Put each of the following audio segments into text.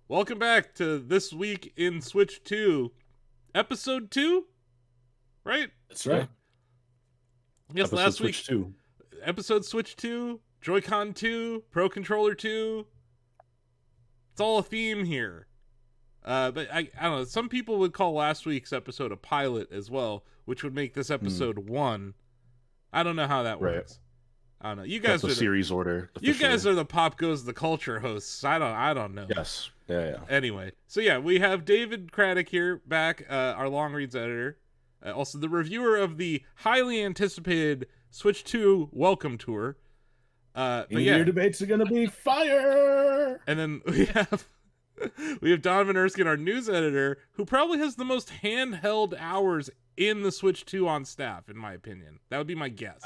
Welcome back to This Week in Switch 2, Episode 2, right? That's right. Yes, Episode last Switch week, 2. Episode Switch 2, Joy-Con 2, Pro Controller 2. It's all a theme here. But I don't know, some people would call last week's episode a pilot as well, which would make this episode 1. I don't know how that works. I don't know. You guys That's are the series order. You guys are the Pop Goes the Culture hosts. I don't know. Yes. Yeah. Anyway, so yeah, we have David Craddock here back, our long reads editor, also the reviewer of the highly anticipated Switch 2 Welcome Tour. Your debates are gonna be fire. And then we have Donovan Erskine, our news editor, who probably has the most handheld hours in the Switch 2 on staff, in my opinion. That would be my guess.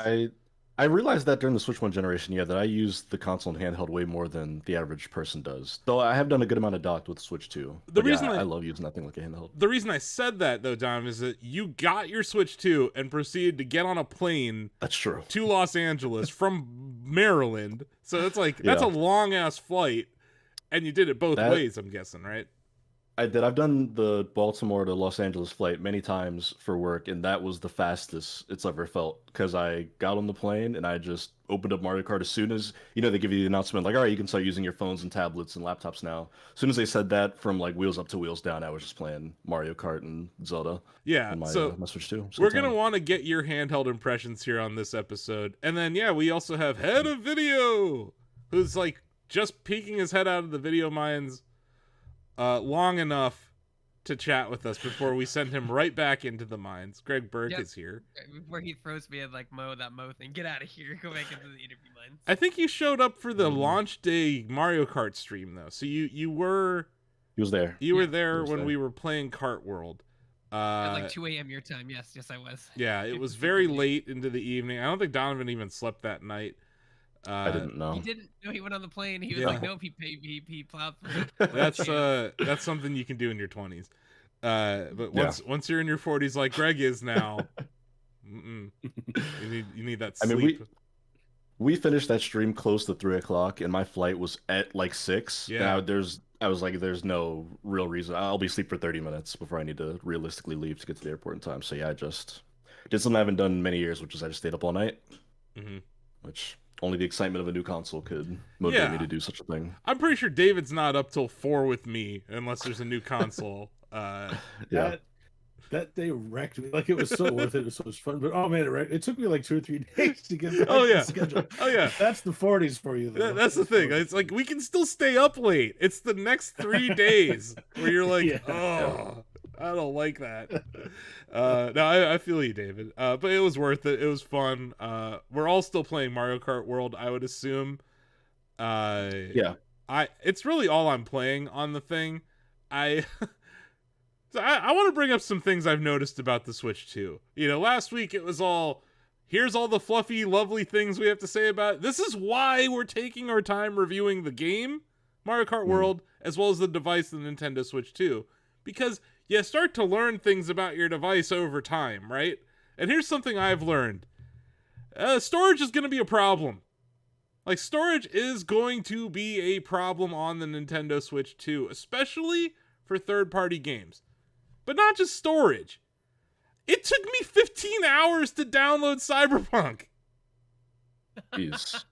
I realized that during the Switch 1 generation, that I use the console and handheld way more than the average person does. Though I have done a good amount of docked with Switch 2. I love using that thing like a handheld. The reason I said that, though, Donovan, is that you got your Switch 2 and proceeded to get on a plane. That's true. To Los Angeles from Maryland. So it's like, that's a long-ass flight. And you did it both ways, I'm guessing, right? I did. I've done the Baltimore to Los Angeles flight many times for work, and that was the fastest it's ever felt. Because I got on the plane and I just opened up Mario Kart as soon as, they give you the announcement, like, all right, you can start using your phones and tablets and laptops now. As soon as they said that, from like wheels up to wheels down, I was just playing Mario Kart and Zelda. Yeah, my Switch 2. We're going to want to get your handheld impressions here on this episode. And then, we also have Head of Video, who's like just peeking his head out of the video mines long enough to chat with us before we send him right back into the mines. Greg Burke is here. Before he throws me at like Mo thing, get out of here, go back into the interview mines. I think you showed up for the launch day Mario Kart stream though, so you were. He was there. You were there when we were playing Kart World. At like 2 a.m. your time. Yes, I was. Yeah, it was very late into the evening. I don't think Donovan even slept that night. I didn't know. He didn't know. He went on the plane. He was like, nope. He plowed through. That's something you can do in your 20s. But once you're in your 40s, like Greg is now, you need that sleep. I mean, we finished that stream close to 3:00, and my flight was at like 6. Yeah. I was like, there's no real reason. I'll be asleep for 30 minutes before I need to realistically leave to get to the airport in time. So I just did something I haven't done in many years, which is I just stayed up all night. Which only the excitement of a new console could motivate me to do such a thing. I'm pretty sure David's not up till 4 with me unless there's a new console. That day wrecked me. Like, it was so worth it. It was so much fun. But oh man, it took me like 2 or 3 days to get back to the schedule. Oh yeah. That's the 40s for you, though. That's the thing. It's like we can still stay up late. It's the next 3 days where you're like, I don't like that. No, I feel you, David. But it was worth it. It was fun. We're all still playing Mario Kart World, I would assume. It's really all I'm playing on the thing. So I want to bring up some things I've noticed about the Switch 2. Last week it was all, here's all the fluffy, lovely things we have to say about it. This is why we're taking our time reviewing the game, Mario Kart World, as well as the device, the Nintendo Switch 2. Because you start to learn things about your device over time, right? And here's something I've learned. Storage is going to be a problem. Like, storage is going to be a problem on the Nintendo Switch 2, especially for third-party games. But not just storage. It took me 15 hours to download Cyberpunk. Jeez.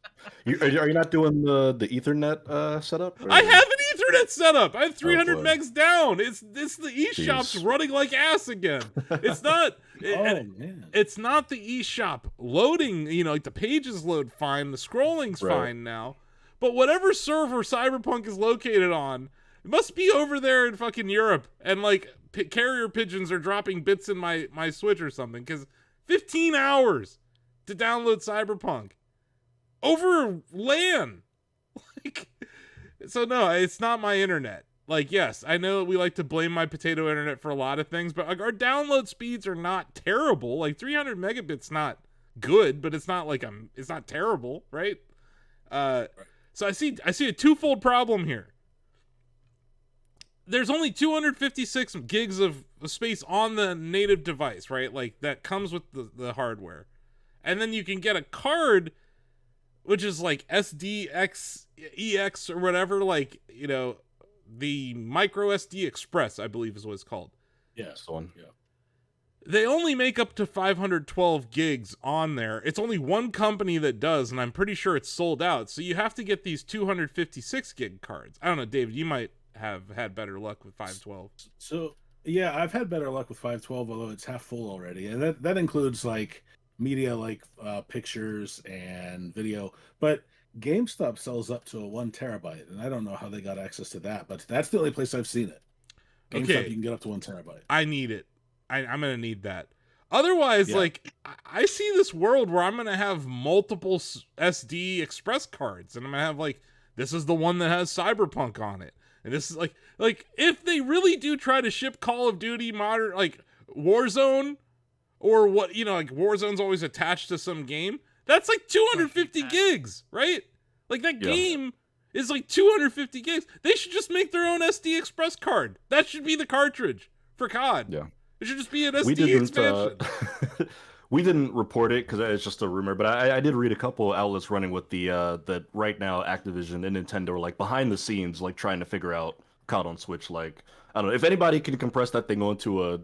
Are you not doing the Ethernet setup? Or? I have an Ethernet setup. I have 300 megs down. It's the eShop's running like ass again. It's not. It's not the eShop loading. Like the pages load fine. The scrolling's fine now. But whatever server Cyberpunk is located on, it must be over there in fucking Europe. And like carrier pigeons are dropping bits in my Switch or something. Because 15 hours to download Cyberpunk. Over LAN. So no, it's not my internet. Like, yes, I know we like to blame my potato internet for a lot of things, but like our download speeds are not terrible. Like 300 megabits not good, but it's not like it's not terrible, right? So I see a twofold problem here. There's only 256 gigs of space on the native device, right? Like that comes with the hardware. And then you can get a card which is like SDX EX or whatever, like, the micro SD Express, I believe is what it's called. Yeah, That's the one. Yeah. They only make up to 512 gigs on there. It's only one company that does, and I'm pretty sure it's sold out. So you have to get these 256 gig cards. I don't know, David, you might have had better luck with 512. So yeah, I've had better luck with 512, although it's half full already, and that includes like media, like pictures and video. But GameStop sells up to a 1 terabyte, and I don't know how they got access to that, but that's the only place I've seen it. GameStop, Okay. you can get up to 1 terabyte. I need it. I'm going to need that. Otherwise, Yeah. like, I see this world where I'm going to have multiple SD Express cards, and I'm going to have, like, this is the one that has Cyberpunk on it. And this is, like if they really do try to ship Call of Duty Modern, like, Warzone, or what, you know, like, Warzone's always attached to some game, that's, like, 250 gigs, right? Like, that game is, like, 250 gigs. They should just make their own SD Express card. That should be the cartridge for COD. Yeah. It should just be an SD expansion. We didn't report it because it's just a rumor, but I did read a couple outlets running with the that right now Activision and Nintendo are like behind the scenes, like trying to figure out COD on Switch. Like, I don't know if anybody can compress that thing onto a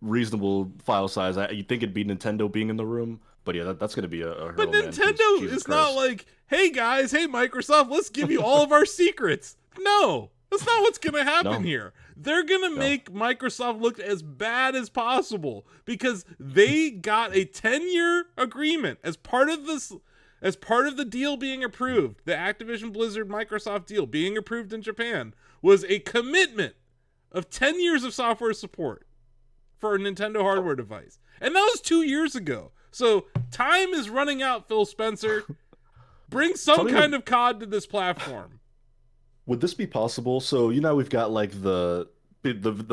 reasonable file size. You'd think it'd be Nintendo being in the room, but yeah, that's going to be a hurdle. But man, 'cause Nintendo Jesus is not Christ. like, hey guys, hey Microsoft, let's give you all of our secrets. No, that's not what's going to happen here. They're going to make Microsoft look as bad as possible because they got a 10-year agreement as part of this, as part of the deal being approved. The Activision Blizzard Microsoft deal being approved in Japan was a commitment of 10 years of software support for a Nintendo hardware device. And that was 2 years ago. So time is running out, Phil Spencer. Bring some kind of COD to this platform. Would this be possible? So, you know, we've got like the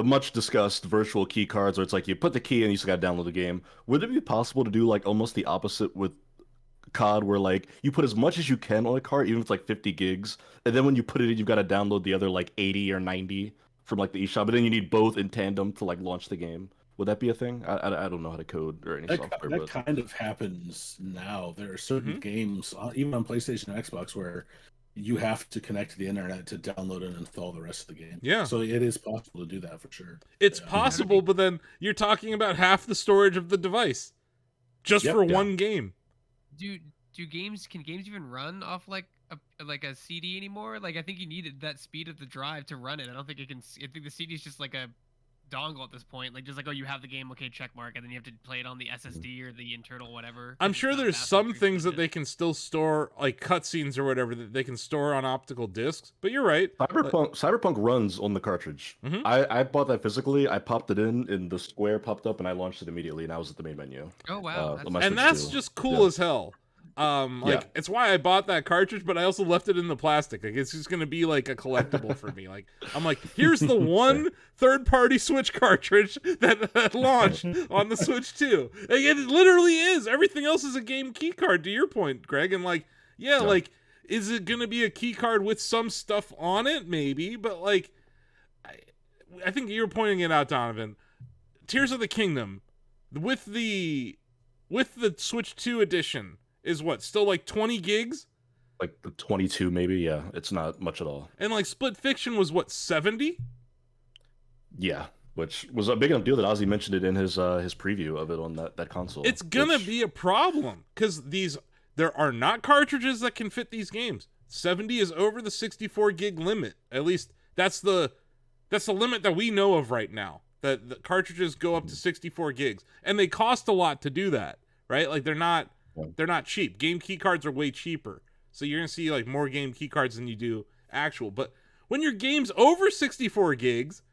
much discussed virtual key cards where it's like you put the key and you just got to download the game. Would it be possible to do like almost the opposite with COD where like you put as much as you can on a card, even if it's like 50 gigs, and then when you put it in, you've got to download the other like 80 or 90 from like the eShop, but then you need both in tandem to like launch the game. Would that be a thing? I don't know how to code or any software. That kind of happens now. There are certain games, even on PlayStation and Xbox, where you have to connect to the internet to download and install the rest of the game. Yeah. So it is possible to do that for sure. It's possible, but then you're talking about half the storage of the device just for one game. Can games even run off like a CD anymore? Like I think you needed that speed of the drive to run it. I don't think it can. I think the CD is just like a dongle at this point. Like just like, oh, you have the game, okay, check mark, and then you have to play it on the SSD or the internal whatever. I'm sure there's some things that they can still store, like cutscenes or whatever, that they can store on optical discs. But you're right. Cyberpunk runs on the cartridge. I bought that physically. I popped it in the square popped up, and I launched it immediately, and I was at the main menu. Oh wow! And that's just cool as hell. It's why I bought that cartridge, but I also left it in the plastic. Like it's just gonna be like a collectible for me. Like I'm like, here's the one third-party Switch cartridge that launched on the Switch 2. Like, it literally is. Everything else is a game key card. To your point, Greg, and like, like, is it gonna be a key card with some stuff on it? Maybe, but like, I think you're pointing it out, Donovan. Tears of the Kingdom with the Switch 2 edition. Is what, still like 20 gigs? Like the 22 maybe, yeah. It's not much at all. And like Split Fiction was what, 70? Yeah, which was a big enough deal that Ozzy mentioned it in his preview of it on that console. It's gonna be a problem because there are not cartridges that can fit these games. 70 is over the 64 gig limit. At least that's the limit that we know of right now. That the cartridges go up to 64 gigs, and they cost a lot to do that, right? Like they're not cheap. Game key cards are way cheaper. So you're going to see like more game key cards than you do actual. But when your game's over 64 gigs,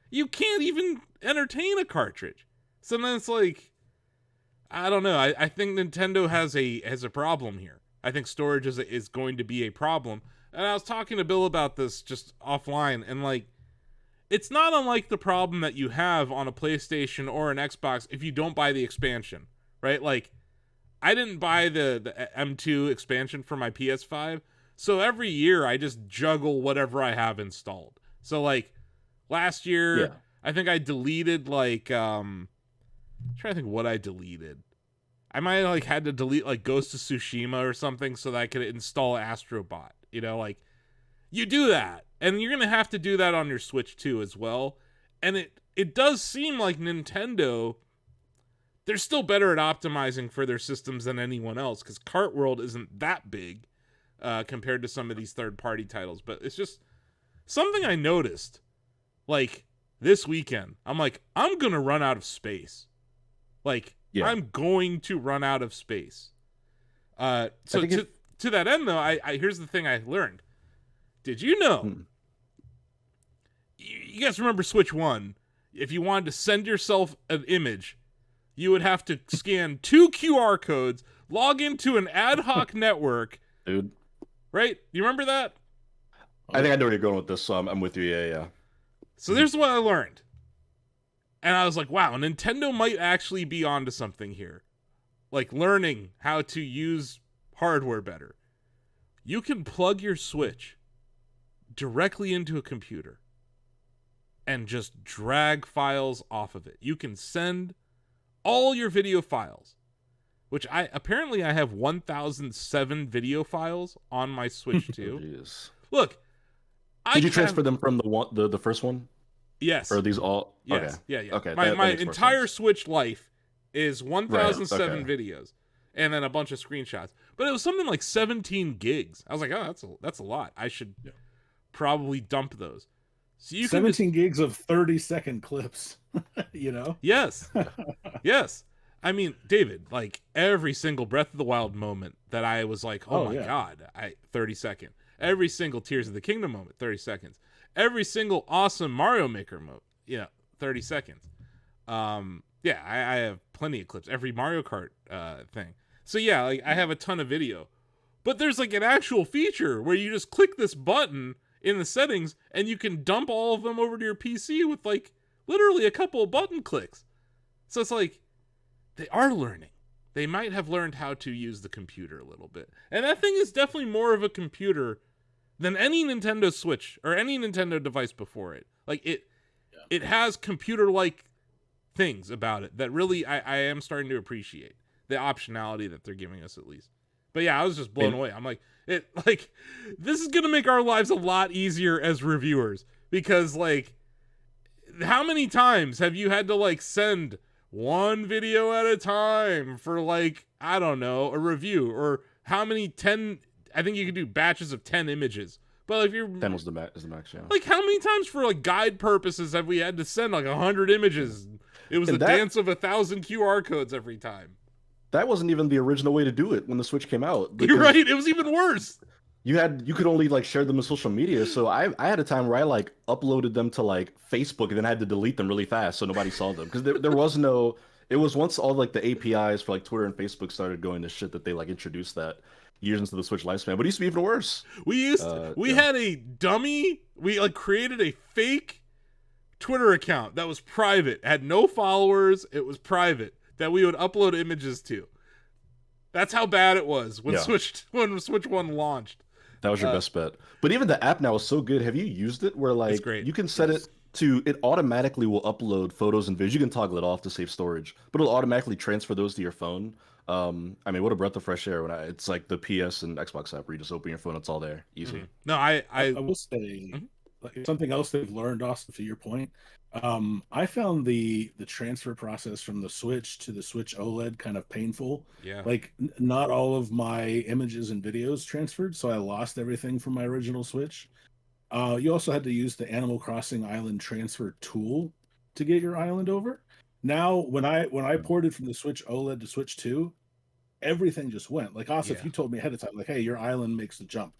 you can't even entertain a cartridge. So then it's like, I don't know. I think Nintendo has a problem here. I think storage is going to be a problem. And I was talking to Bill about this just offline, and like, it's not unlike the problem that you have on a PlayStation or an Xbox if you don't buy the expansion, right? Like, I didn't buy the M2 expansion for my PS5, so every year I just juggle whatever I have installed. So like last year, I think I deleted like I'm trying to think what I deleted. I might have like had to delete like Ghost of Tsushima or something so that I could install Astrobot. You know, like you do that And you're going to have to do that on your Switch too as well. And it does seem like Nintendo, they're still better at optimizing for their systems than anyone else, because Kart World isn't that big compared to some of these third-party titles. But it's just something I noticed, like, this weekend. I'm like, I'm going to run out of space. Like, I'm going to run out of space. So to that end, though, I here's the thing I learned. Did you know? You guys remember Switch 1? If you wanted to send yourself an image, you would have to scan 2 QR codes, log into an ad hoc network. Dude. Right? You remember that? I think I know where you're going with this, so I'm with you. Yeah. So there's what I learned. And I was like, wow, Nintendo might actually be onto something here. Like learning how to use hardware better. You can plug your Switch directly into a computer and just drag files off of it. You can send all your video files, which I have 1,007 video files on my Switch too. Jeez. Look, did you transfer them from the first one? Yes. Or are these all? Yes. Okay. Yeah. Okay. My entire Switch life is 1,007 Right. videos, and then a bunch of screenshots. But it was something like 17 gigs. I was like, oh, that's a lot. I should probably dump those. So you 17 gigs of 30-second clips. You know? Yes. Yes. I mean, David, like every single Breath of the Wild moment that I was like, oh my God, 30 seconds. Every single Tears of the Kingdom moment, 30 seconds. Every single awesome Mario Maker moment, 30 seconds. I have plenty of clips. Every Mario Kart thing. So yeah, like I have a ton of video. But there's like an actual feature where you just click this button in the settings and you can dump all of them over to your PC with like literally a couple of button clicks. So it's like they are learning. They might have learned how to use the computer a little bit. And that thing is definitely more of a computer than any Nintendo Switch or any Nintendo device before it. Like it has computer-like things about it that really I am starting to appreciate. The optionality that they're giving us, at least. But yeah, I was just blown away. I'm like, this is gonna make our lives a lot easier as reviewers, because like, how many times have you had to like send one video at a time for like, I don't know, a review, or how many 10? I think you could do batches of 10 images. But if you're 10 was the max, yeah. Like, how many times for like guide purposes have we had to send like 100 images? It was a dance of 1,000 QR codes every time. That wasn't even the original way to do it when the Switch came out. You're right. It was even worse. You could only like share them on social media. So I had a time where I like uploaded them to like Facebook and then I had to delete them really fast so nobody saw them, because there was no. It was once all like the APIs for like Twitter and Facebook started going to shit that they like introduced that years into the Switch lifespan. But it used to be even worse. We had a dummy. We like created a fake Twitter account that was private, had no followers. It was private, that we would upload images to. That's how bad it was when Switch 1 launched. That was your best bet. But even the app now is so good. Have you used it where like you can set it to, it automatically will upload photos and videos. You can toggle it off to save storage, but it'll automatically transfer those to your phone. I mean, what a breath of fresh air when it's like the PS and Xbox app where you just open your phone, it's all there, easy. Mm-hmm. No, I will say like, something else they've learned, Austin, to your point. I found the transfer process from the Switch to the Switch OLED kind of painful. Yeah. Like not all of my images and videos transferred, so I lost everything from my original Switch. You also had to use the Animal Crossing Island transfer tool to get your island over. Now, when I ported from the Switch OLED to Switch 2, everything just went. Like, also, if you told me ahead of time, like, hey, your island makes the jump,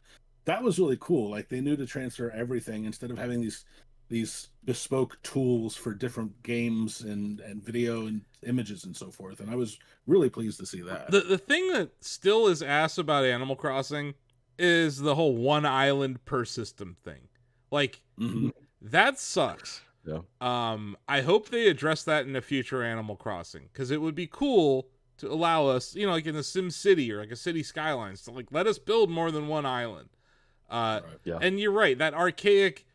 that was really cool. Like, they knew to transfer everything instead of having these bespoke tools for different games and video and images and so forth. And I was really pleased to see that. The thing that still is ass about Animal Crossing is the whole one island per system thing. Like, that sucks. Yeah. I hope they address that in a future Animal Crossing, because it would be cool to allow us, like in a Sim City or like a City Skylines, to like let us build more than one island. And you're right, that archaic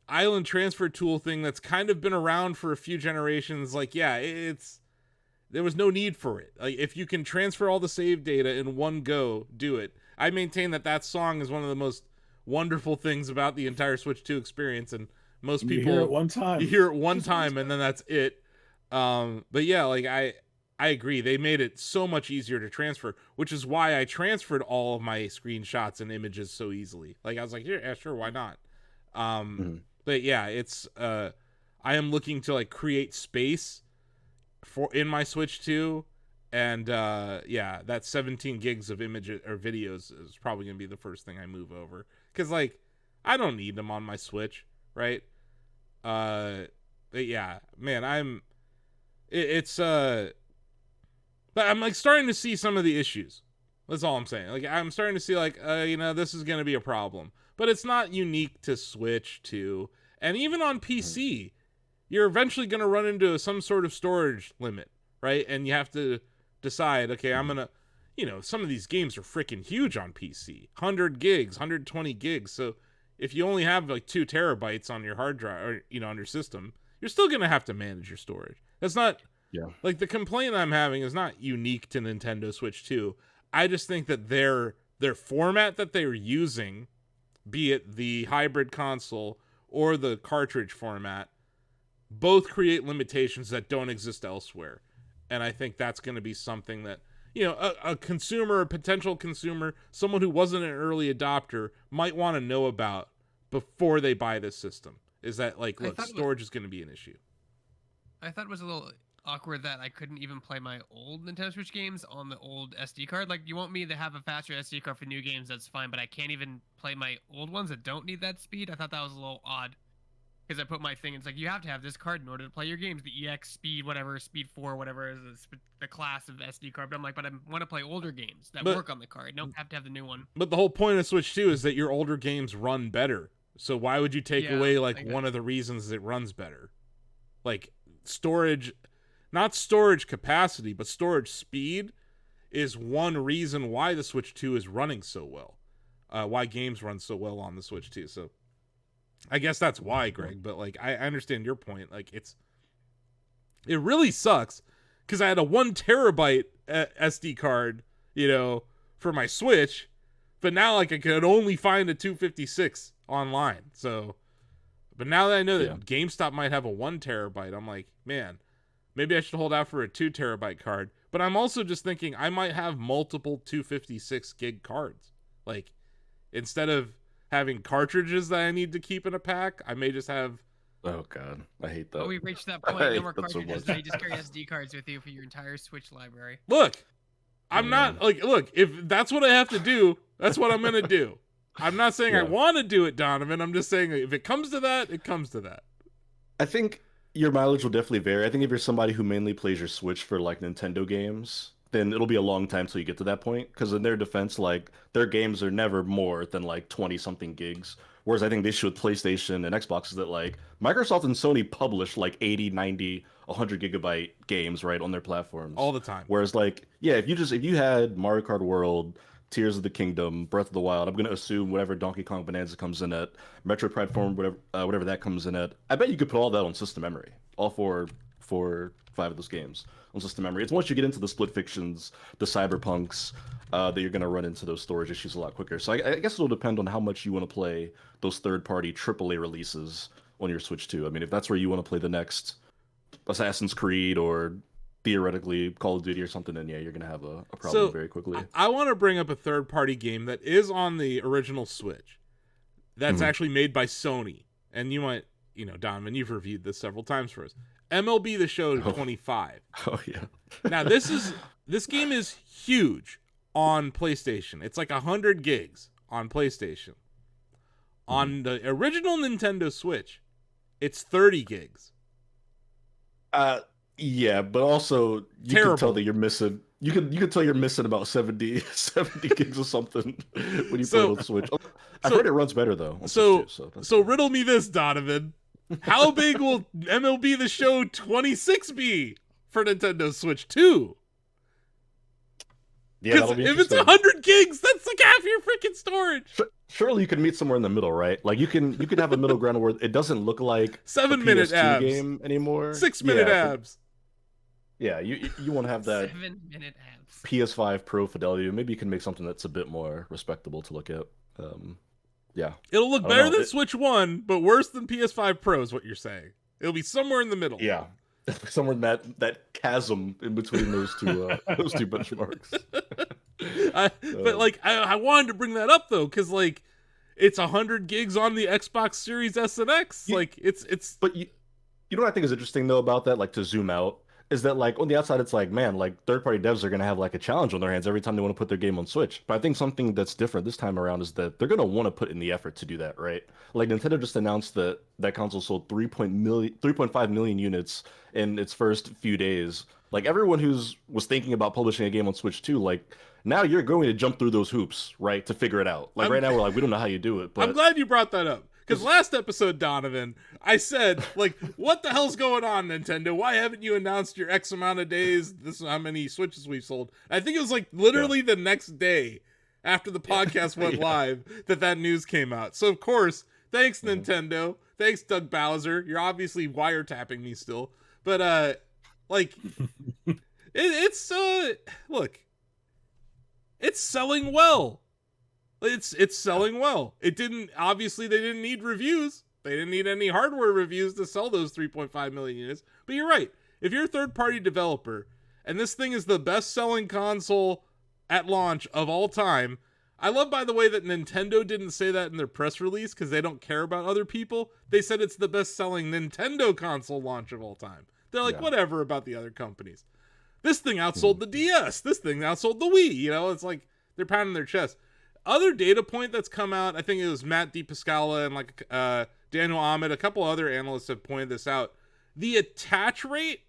island transfer tool thing that's kind of been around for a few generations. Like, there was no need for it. Like, if you can transfer all the save data in one go, do it. I maintain that song is one of the most wonderful things about the entire Switch 2 experience, and most people you hear it one time. You hear it one time, and then that's it. But yeah, like I agree. They made it so much easier to transfer, which is why I transferred all of my screenshots and images so easily. Like I was like, yeah, sure, why not? But yeah, it's I am looking to like create space in my Switch 2, and yeah, that 17 gigs of images or videos is probably gonna be the first thing I move over, because like I don't need them on my Switch, right? But yeah, man, but I'm like starting to see some of the issues. That's all I'm saying. Like I'm starting to see like this is gonna be a problem, but it's not unique to Switch 2, and even on PC, you're eventually gonna run into some sort of storage limit, right? And you have to decide, okay, I'm gonna, some of these games are freaking huge on PC, 100 gigs, 120 gigs. So if you only have like 2 terabytes on your hard drive or on your system, you're still gonna have to manage your storage. That's not. Yeah. Like the complaint I'm having is not unique to Nintendo Switch 2. I just think that their format that they're using, be it the hybrid console or the cartridge format, both create limitations that don't exist elsewhere. And I think that's going to be something that, a consumer, a potential consumer, someone who wasn't an early adopter might want to know about before they buy this system. Is that like, look, storage is going to be an issue. I thought it was a little awkward that I couldn't even play my old Nintendo Switch games on the old SD card. Like, you want me to have a faster SD card for new games, that's fine, but I can't even play my old ones that don't need that speed. I thought that was a little odd, because I put my thing, it's like, you have to have this card in order to play your games, the EX speed, whatever, speed 4, whatever is the class of SD card. But I'm like, but I want to play older games that work on the card. Don't have to have the new one. But the whole point of Switch 2 is that your older games run better. So why would you take away like one of the reasons it runs better? Like storage, not storage capacity, but storage speed is one reason why the Switch 2 is running so well. Why games run so well on the Switch 2. So I guess that's why, Greg. But like I understand your point. Like it really sucks because I had a 1 terabyte SD card, for my Switch, but now like I could only find a 256 online. So, but now that I know that GameStop might have a 1 terabyte, I'm like, man, maybe I should hold out for a 2 terabyte card. But I'm also just thinking I might have multiple 256 gig cards. Like, instead of having cartridges that I need to keep in a pack, I may just have. Oh God, I hate that. Oh, we've reached that point. No more cartridges. So you just carry SD cards with you for your entire Switch library. Look, I'm not like. Look, if that's what I have to do, that's what I'm gonna do. I'm not saying I want to do it, Donovan. I'm just saying if it comes to that, it comes to that. I think your mileage will definitely vary. I think if you're somebody who mainly plays your Switch for like Nintendo games, then it'll be a long time till you get to that point. Because in their defense, like their games are never more than like 20 something gigs. Whereas I think the issue with PlayStation and Xbox is that like Microsoft and Sony publish like 80, 90, 100 gigabyte games right on their platforms all the time. Whereas like, yeah, if you had Mario Kart World, Tears of the Kingdom, Breath of the Wild, I'm gonna assume whatever Donkey Kong Bonanza comes in at, Metroid Prime 4, whatever that comes in at, I bet you could put all that on system memory, all 4, 5 of those games on system memory. It's once you get into the split fictions, the cyberpunks, that you're gonna run into those storage issues a lot quicker. So I guess it'll depend on how much you want to play those third-party AAA releases on your Switch 2. I mean, if that's where you want to play the next Assassin's Creed or theoretically Call of Duty or something, then yeah, you're gonna have a problem very quickly. I want to bring up a third-party game that is on the original Switch that's actually made by Sony, and you might, Donovan, you've reviewed this several times for us. MLB The Show 25. Oh yeah. Now this game is huge on PlayStation. It's like 100 gigs on PlayStation. On the original Nintendo Switch, it's 30 gigs. Yeah, but also you can tell that you're missing. You can tell you're missing about 70 gigs or something when you play it on the Switch. I've heard it runs better though. So riddle me this, Donovan. How big will MLB The Show 26 be for Nintendo Switch 2? Yeah, that'll be if it's 100 gigs, that's like half your freaking storage. Surely you can meet somewhere in the middle, right? Like you can have a middle ground where it doesn't look like 7-minute abs game anymore. 6-minute abs. Yeah, you won't have that 7-minute abs. PS5 Pro fidelity. Maybe you can make something that's a bit more respectable to look at. Yeah. It'll look better than Switch 1, but worse than PS5 Pro is what you're saying. It'll be somewhere in the middle. Yeah. Somewhere in that chasm in between those two benchmarks. But like I wanted to bring that up though, because like it's 100 gigs on the Xbox Series S and X. Like it's. But you know what I think is interesting though about that, like to zoom out, is that like on the outside it's like, man, like third-party devs are gonna have like a challenge on their hands every time they want to put their game on Switch. But I think something that's different this time around is that they're gonna want to put in the effort to do that, right? Like Nintendo just announced that console sold 3.5 million units in its first few days. Like everyone was thinking about publishing a game on Switch 2, like now you're going to jump through those hoops, right, to figure it out. Like right now we're like, we don't know how you do it. But I'm glad you brought that up. Because last episode, Donovan, I said, like, what the hell's going on, Nintendo? Why haven't you announced your X amount of days? This is how many Switches we've sold. I think it was like literally the next day after the podcast went live that news came out. So, of course, thanks, Nintendo. Thanks, Doug Bowser. You're obviously wiretapping me still. But, like, look, it's selling well. It's selling well. They didn't need reviews. They didn't need any hardware reviews to sell those 3.5 million units. But you're right. If you're a third-party developer and this thing is the best-selling console at launch of all time, I love, by the way, that Nintendo didn't say that in their press release because they don't care about other people. They said it's the best-selling Nintendo console launch of all time. They're like, whatever about the other companies. This thing outsold the DS. This thing outsold the Wii. You know, it's like they're pounding their chest. Other data point that's come out, I think it was Matt DiPascala and like Daniel Ahmed, a couple other analysts have pointed this out. The attach rate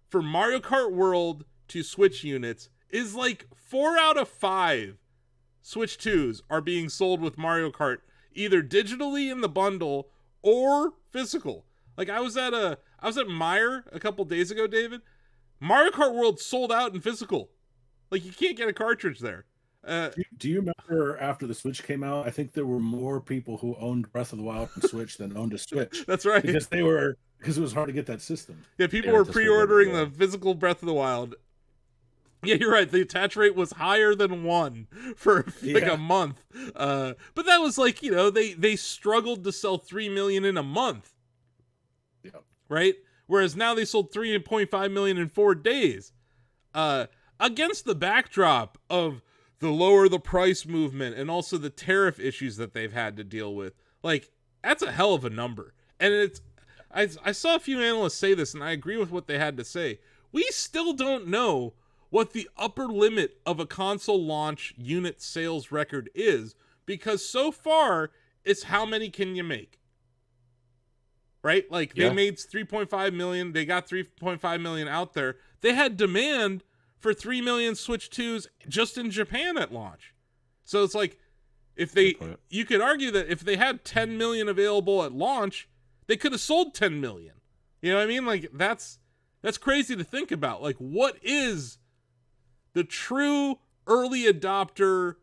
for Mario Kart World to Switch units is like 4 out of 5 Switch 2s are being sold with Mario Kart, either digitally in the bundle or physical. Like I was at Meijer a couple days ago, David. Mario Kart World sold out in physical. Like you can't get a cartridge there. Do you remember after the Switch came out? I think there were more people who owned Breath of the Wild and Switch than owned a Switch. That's right. Because it was hard to get that system. Yeah, people were pre-ordering the physical Breath of the Wild. Yeah, you're right. The attach rate was higher than 1 for like a month. But that was like, you know, they struggled to sell 3 million in a month. Yeah. Right? Whereas now they sold 3.5 million in 4 days. Against the backdrop of the lower the price movement and also the tariff issues that they've had to deal with. Like, that's a hell of a number. And I saw a few analysts say this, and I agree with what they had to say. We still don't know what the upper limit of a console launch unit sales record is, because so far, it's how many can you make? Right? Like, they made 3.5 million. They got 3.5 million out there. They had demand for 3 million Switch 2s just in Japan at launch. So it's like, you could argue that if they had 10 million available at launch, they could have sold 10 million. You know what I mean? Like, that's crazy to think about. Like, what is the true early adopter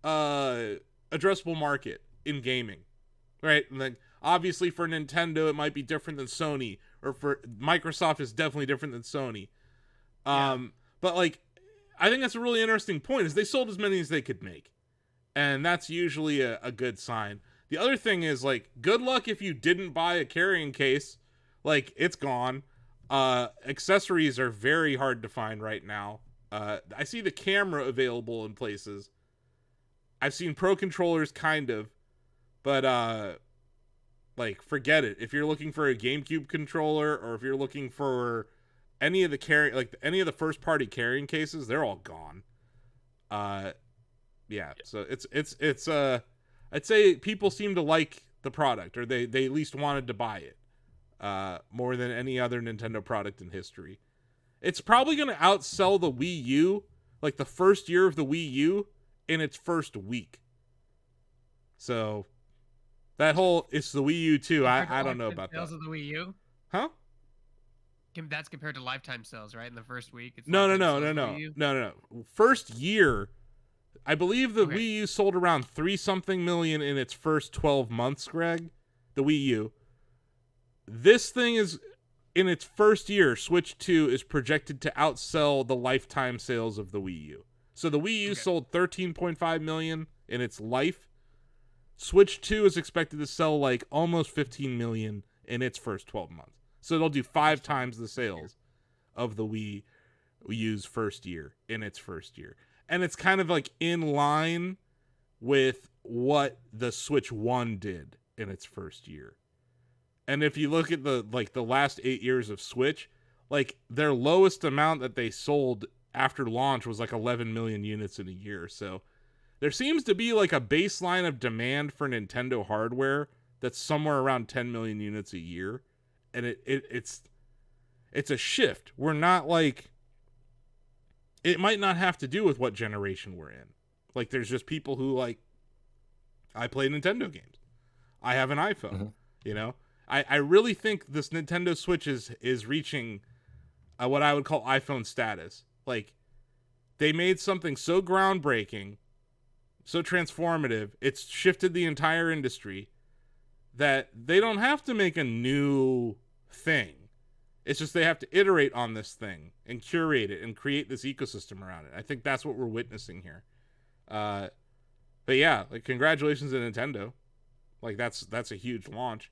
addressable market in gaming? Right? And like, obviously for Nintendo, it might be different than Sony, or for Microsoft, is definitely different than Sony. But like, I think that's a really interesting point, is they sold as many as they could make. And that's usually a good sign. The other thing is, like, good luck if you didn't buy a carrying case. Like, it's gone. Accessories are very hard to find right now. I see the camera available in places. I've seen Pro controllers, kind of. But, like, forget it. If you're looking for a GameCube controller, or if you're looking for any of the first party carrying cases, they're all gone. So it's I'd say people seem to like the product, or they at least wanted to buy it more than any other Nintendo product in history. It's probably going to outsell the Wii U, like the first year of the Wii U, in its first week. So that whole, it's the Wii U too. I don't know about that. Sales of the Wii U? Huh? That's compared to lifetime sales, right? In the first week. It's No. First year, I believe the Wii U sold around 3-something million in its first 12 months, Greg. The Wii U. This thing is, in its first year, Switch 2 is projected to outsell the lifetime sales of the Wii U. So the Wii U sold 13.5 million in its life. Switch 2 is expected to sell like almost 15 million in its first 12 months. So it'll do 5 times the sales of the Wii U's first year in its first year. And it's kind of like in line with what the Switch 1 did in its first year. And if you look at the last 8 years of Switch, like their lowest amount that they sold after launch was like 11 million units in a year. So there seems to be like a baseline of demand for Nintendo hardware that's somewhere around 10 million units a year. And it's a shift. We're not like, it might not have to do with what generation we're in. Like there's just people who like, I play Nintendo games. I have an iPhone, you know? I really think this Nintendo Switch is reaching what I would call iPhone status. Like, they made something so groundbreaking, so transformative, it's shifted the entire industry, that they don't have to make a new thing. It's just they have to iterate on this thing and curate it and create this ecosystem around it. I think that's what we're witnessing here. But yeah, like congratulations to Nintendo. Like that's a huge launch.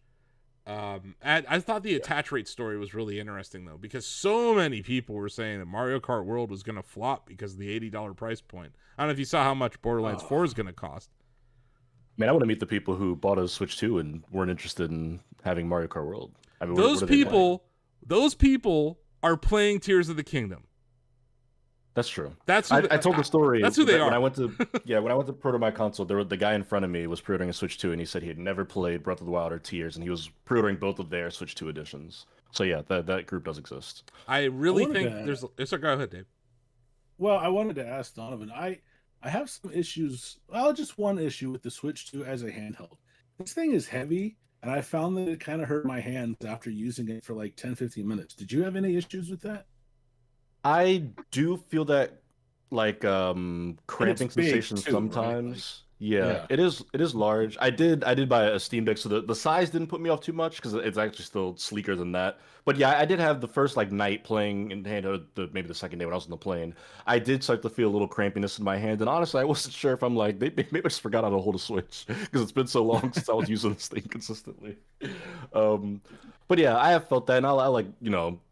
I thought the attach rate story was really interesting though, because so many people were saying that Mario Kart World was going to flop because of the $80 price point. I don't know if you saw how much Borderlands 4 is going to cost. Man, I want to meet the people who bought a Switch 2 and weren't interested in having Mario Kart World. I mean, those people are playing Tears of the Kingdom. That's true. That's who I told the story. That's who they are. When I went to Proto My Console, the guy in front of me was pre-ordering a Switch 2, and he said he had never played Breath of the Wild or Tears, and he was pre-ordering both of their Switch 2 editions. So yeah, that group does exist. I really think there's. Go ahead, Dave. Well, I wanted to ask Donovan. I have some issues. Well, just one issue with the Switch 2 as a handheld. This thing is heavy, and I found that it kind of hurt my hands after using it for like 10-15 minutes. Did you have any issues with that? I do feel that like cramping sensations too, sometimes. Right? Yeah, it is large. I did buy a Steam Deck, so the size didn't put me off too much because it's actually still sleeker than that. But yeah, I did have the first like night playing in hand, or maybe the second day when I was on the plane. I did start to feel a little crampiness in my hand, and honestly, I wasn't sure if I'm like maybe I just forgot how to hold a Switch because it's been so long since I was using this thing consistently. But yeah, I have felt that, and I'll like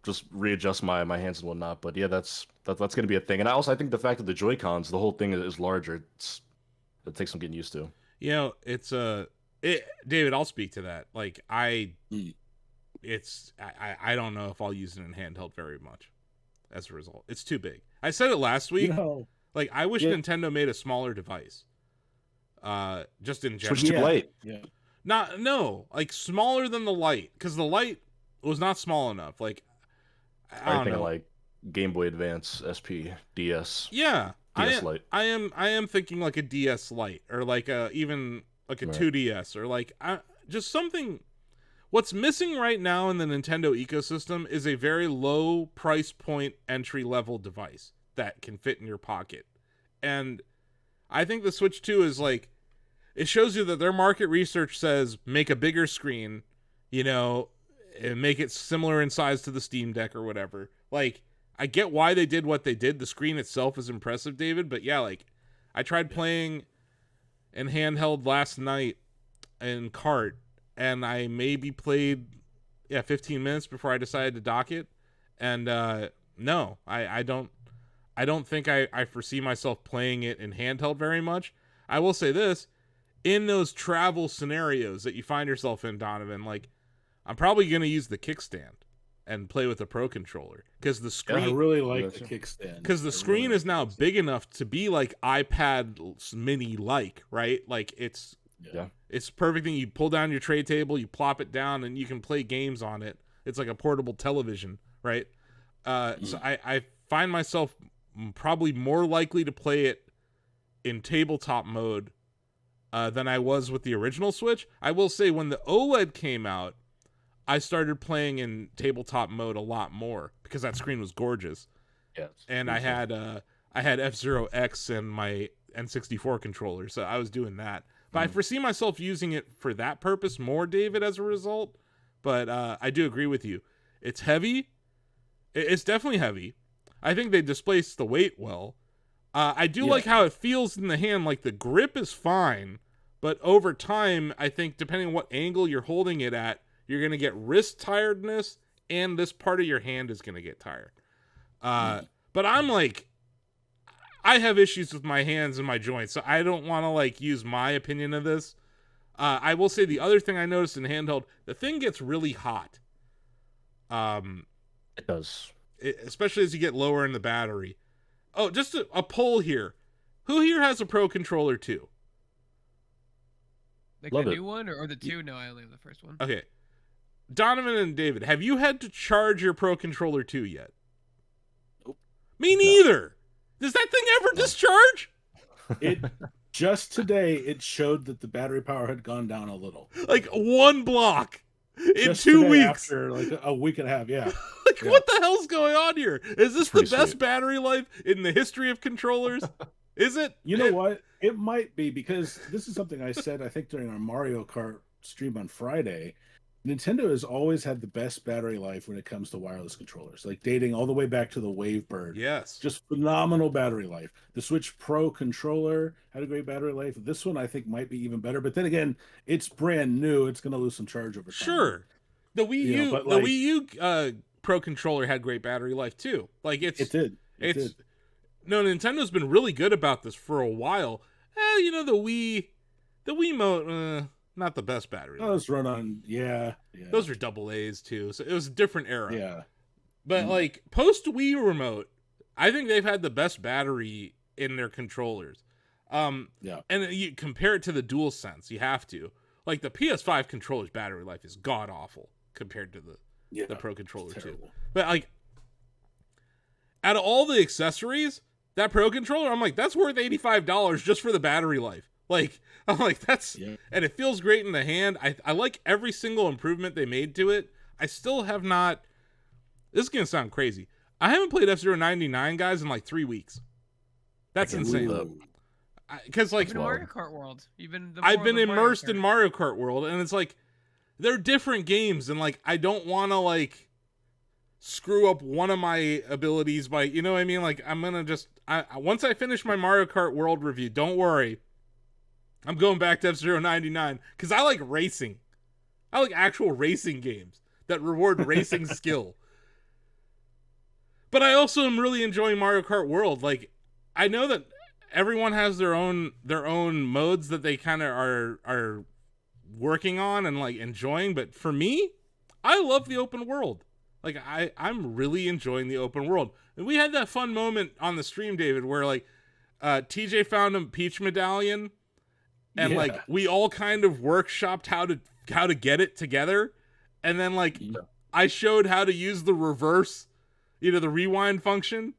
just readjust my hands and whatnot. But yeah, that's gonna be a thing, and I think the fact that the Joy-Cons, the whole thing is larger. It takes some getting used to. You know, David, I'll speak to that. Like I don't know if I'll use it in handheld very much as a result. It's too big. I said it last week. Like I wish Nintendo made a smaller device. Just in general. Switch to Lite. Yeah. Like smaller than the Lite, because the Lite was not small enough. Like I don't know. Like Game Boy Advance, SP, DS. Yeah. DS Lite. I am thinking like a DS Lite, or like even like a 2DS, or like just something. What's missing right now in the Nintendo ecosystem is a very low price point entry level device that can fit in your pocket. And I think the Switch 2 is like, it shows you that their market research says make a bigger screen, and make it similar in size to the Steam Deck or whatever. Like, I get why they did what they did. The screen itself is impressive, David, but yeah, like I tried playing in handheld last night in cart, and I maybe played 15 minutes before I decided to dock it. And no, I don't think I foresee myself playing it in handheld very much. I will say this, in those travel scenarios that you find yourself in, Donovan, like I'm probably going to use the kickstand and play with the Pro Controller, because the screen. I really like the kickstand. Because the screen is now big enough to be like iPad mini like, right? Like it's perfect thing. You pull down your tray table, you plop it down, and you can play games on it. It's like a portable television, right? So I find myself probably more likely to play it in tabletop mode than I was with the original Switch. I will say when the OLED came out, I started playing in tabletop mode a lot more because that screen was gorgeous. Yes. And I had F-Zero X and my N64 controller, so I was doing that. But I foresee myself using it for that purpose more, David, as a result. But I do agree with you. It's heavy. It's definitely heavy. I think they displaced the weight well. I do like how it feels in the hand. Like the grip is fine, but over time, I think depending on what angle you're holding it at, you're going to get wrist tiredness, and this part of your hand is going to get tired. But I'm like, I have issues with my hands and my joints, so I don't want to like use my opinion of this. I will say the other thing I noticed in handheld, the thing gets really hot. It does. Especially as you get lower in the battery. Oh, just a poll here. Who here has a Pro Controller 2? Like Love the it. new one or the two? No, I only have the first one. Okay. Donovan and David, have you had to charge your Pro Controller 2 yet? Nope. Me neither. Does that thing ever discharge? It just today it showed that the battery power had gone down a little. Like 1 block in Just 2 today, weeks. after like a week and a half. Yeah. Like, Yeah. what the hell's going on here? Is this the Pretty best sweet. battery life in the history of controllers? Is it? You know what? It might be, because this is something I said, I think, during our Mario Kart stream on Friday. Nintendo has always had the best battery life when it comes to wireless controllers, like dating all the way back to the Wavebird. Yes. Just phenomenal battery life. The Switch Pro controller had a great battery life. This one, I think, might be even better. But then again, it's brand new. It's going to lose some charge over time. Sure. The Wii You know, U, but, the like- Wii U Pro Controller had great battery life too. Like It did. It it's did. no, Nintendo's been really good about this for a while. You know, the Wiimote, not the best battery life. Those run on, yeah. Those are double A's too, so it was a different era. Yeah. But like post Wii remote, I think they've had the best battery in their controllers. Yeah. And you compare it to the DualSense, you have to. Like the PS5 controller's battery life is god awful compared to the Pro Controller too. Terrible. But like, out of all the accessories, that Pro Controller, I'm like, that's worth $85 just for the battery life. Like, I'm like, and it feels great in the hand. I like every single improvement they made to it. I still have not, this is going to sound crazy, I haven't played F-Zero 99, guys, in like 3 weeks. That's insane. Ooh. Because like, In Mario Kart World, I've been immersed Kart. in Mario Kart World, and it's like, they're different games, and like, I don't want to like screw up one of my abilities by, you know what I mean? Like, I'm gonna just, once I finish my Mario Kart World review, don't worry, I'm going back to F-Zero 99, because I like racing. I like actual racing games that reward racing skill. But I also am really enjoying Mario Kart World. Like, I know that everyone has their own modes that they kind of are working on and like enjoying, but for me, I love the open world. Like, I'm really enjoying the open world. And we had that fun moment on the stream, David, where like TJ found a Peach medallion, and like we all kind of workshopped how to get it together, and then like I showed how to use the reverse, the rewind function,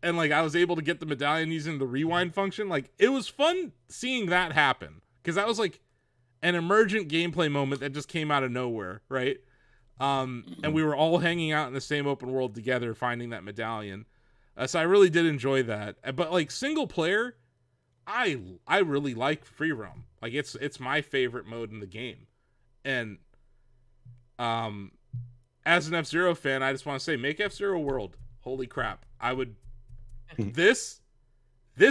and like I was able to get the medallion using the rewind function. Like, it was fun seeing that happen, because that was like an emergent gameplay moment that just came out of nowhere, right? And we were all hanging out in the same open world together, finding that medallion. So I really did enjoy that. But like single player, I really like free roam. Like, it's my favorite mode in the game. And as an F-Zero fan, I just want to say, make F-Zero World. Holy crap. I would this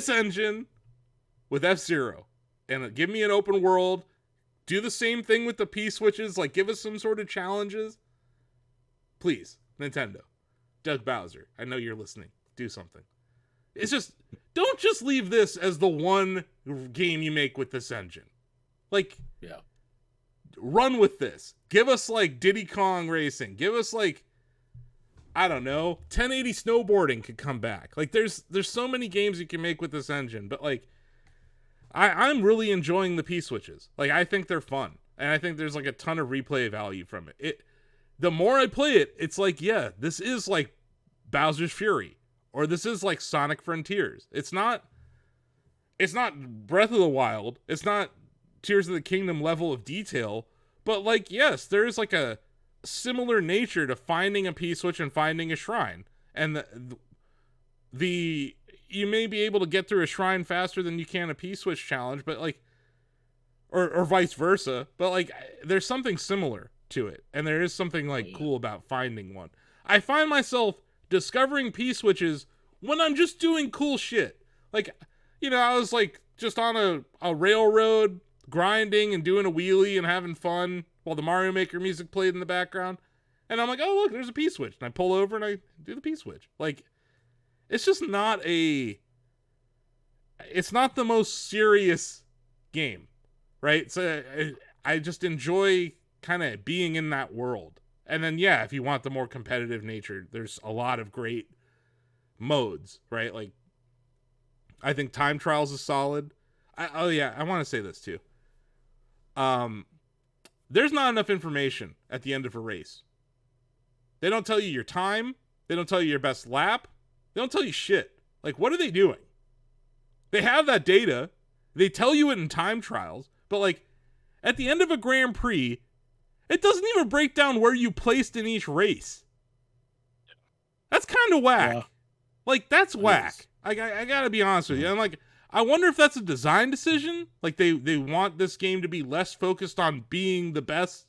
engine with F-Zero, and give me an open world. Do the same thing with the P switches. Like, give us some sort of challenges. Please, Nintendo. Doug Bowser, I know you're listening. Do something. It's just, don't just leave this as the one game you make with this engine. Like, run with this. Give us, like, Diddy Kong Racing. Give us, like, I don't know, 1080 snowboarding could come back. Like, there's so many games you can make with this engine, but, like, I'm really enjoying the P-switches. Like, I think they're fun. And I think there's, like, a ton of replay value from it. The more I play it, it's like, yeah, this is, like, Bowser's Fury. Or this is, like, Sonic Frontiers. It's not Breath of the Wild. It's not Tears of the Kingdom level of detail. But, like, yes, there is, like, a similar nature to finding a P-switch and finding a shrine. And you may be able to get through a shrine faster than you can a P-switch challenge, but like, or vice versa. But like, there's something similar to it, and there is something like cool about finding one. I find myself discovering P-switches when I'm just doing cool shit. Like, I was like just on a railroad grinding and doing a wheelie and having fun while the Mario Maker music played in the background. And I'm like, oh, look, there's a P-switch. And I pull over and I do the P-switch. Like, it's just not it's not the most serious game, right? So I just enjoy kind of being in that world. And then, yeah, if you want the more competitive nature, there's a lot of great modes, right? Like, I think Time Trials is solid. I want to say this too. There's not enough information at the end of a race. They don't tell you your time. They don't tell you your best lap. They don't tell you shit. Like, what are they doing? They have that data. They tell you it in Time Trials. But, like, at the end of a Grand Prix, it doesn't even break down where you placed in each race. That's kind of whack. Yeah. Like, that's whack. I gotta be honest with you. I'm like, I wonder if that's a design decision. Like, they want this game to be less focused on being the best.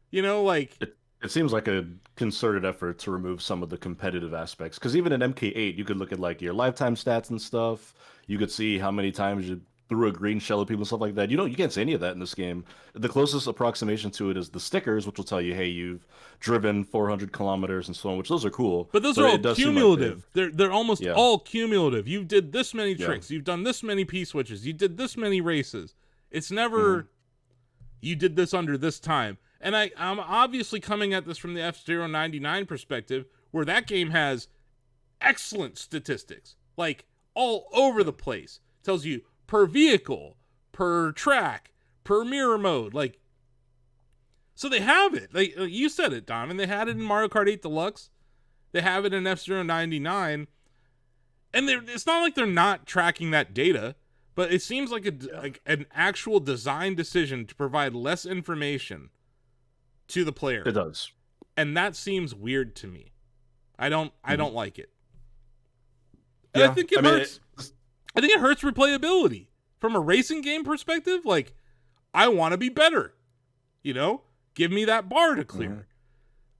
You know, like... It seems like a concerted effort to remove some of the competitive aspects. Because even in MK8, you could look at like your lifetime stats and stuff. You could see how many times you threw a green shell at people and stuff like that. You can't see any of that in this game. The closest approximation to it is the stickers, which will tell you, hey, you've driven 400 kilometers and so on, which those are cool. But those are all cumulative. Like they're almost all cumulative. You did this many tricks. You've done this many P-switches. You did this many races. It's never you did this under this time. And I'm obviously coming at this from the F-Zero 99 perspective, where that game has excellent statistics, like all over the place. Tells you per vehicle, per track, per mirror mode. Like, so they have it. Like you said it, Don, and they had it in Mario Kart 8 Deluxe. They have it in F-Zero 99. And it's not like they're not tracking that data, but it seems like an actual design decision to provide less information to the player. It does. And that seems weird to me. I don't like it. Yeah. And I think it hurts. I think it hurts replayability. From a racing game perspective, like, I want to be better. You know? Give me that bar to clear.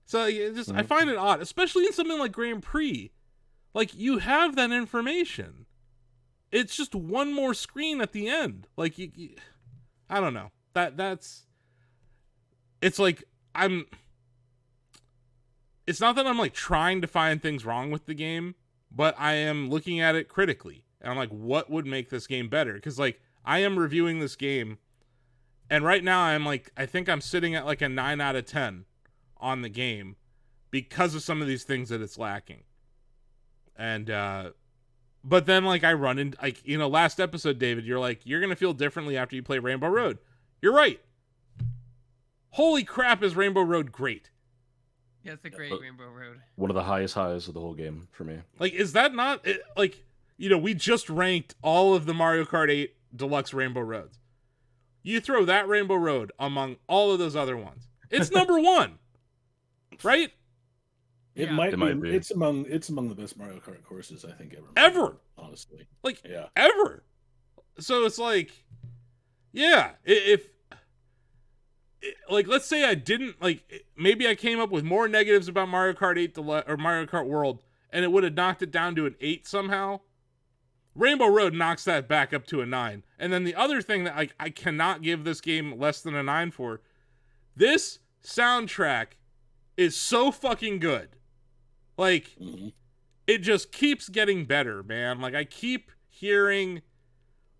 So I find it odd, especially in something like Grand Prix. Like, you have that information. It's just one more screen at the end. Like, I don't know. That's it's like it's not that I'm like trying to find things wrong with the game, but I am looking at it critically. And I'm like, what would make this game better? Because like I am reviewing this game, and right now I'm like, I think I'm sitting at like a 9 out of 10 on the game because of some of these things that it's lacking. And but then like I run in, like, you know, last episode, David, you're like, you're gonna feel differently after you play Rainbow Road. You're right. Holy crap, is Rainbow Road great. Yeah, it's a great Rainbow Road. One of the highest highs of the whole game for me. Like, is that not like, you know, we just ranked all of the Mario Kart 8 Deluxe Rainbow Roads. You throw that Rainbow Road among all of those other ones, it's number one, right? It might be. It's among the best Mario Kart courses I think ever. Honestly, like ever. So it's like, yeah, if like, let's say I didn't like, maybe I came up with more negatives about Mario Kart 8 or Mario Kart World, and it would have knocked it down to an 8 somehow. Rainbow Road knocks that back up to a 9. And then the other thing that I cannot give this game less than a 9 for, this soundtrack is so fucking good. Like, it just keeps getting better, man. Like, I keep hearing,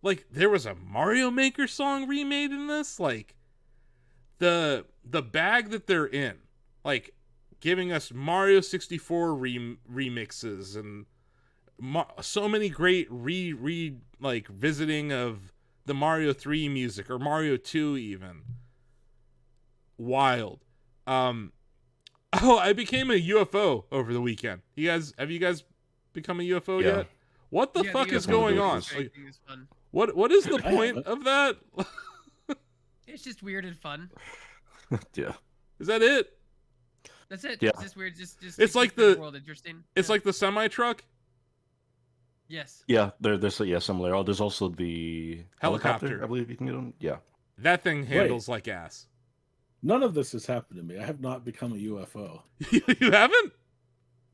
like, there was a Mario Maker song remade in this. Like, the bag that they're in, like, giving us Mario 64 remixes and so many great like visiting of the Mario 3 music or Mario 2 even. Wild. I became a UFO over the weekend. Have you guys become a UFO yet? What the fuck is going on? Like, what is the point of that? It's just weird and fun. Yeah. Is that it? That's it. Yeah. It's just weird. Just it's like the world interesting. It's like the semi truck. Yes. Yeah, there's similar. There's also the helicopter. I believe you can get on. Yeah. That thing handles like ass. None of this has happened to me. I have not become a UFO. You haven't?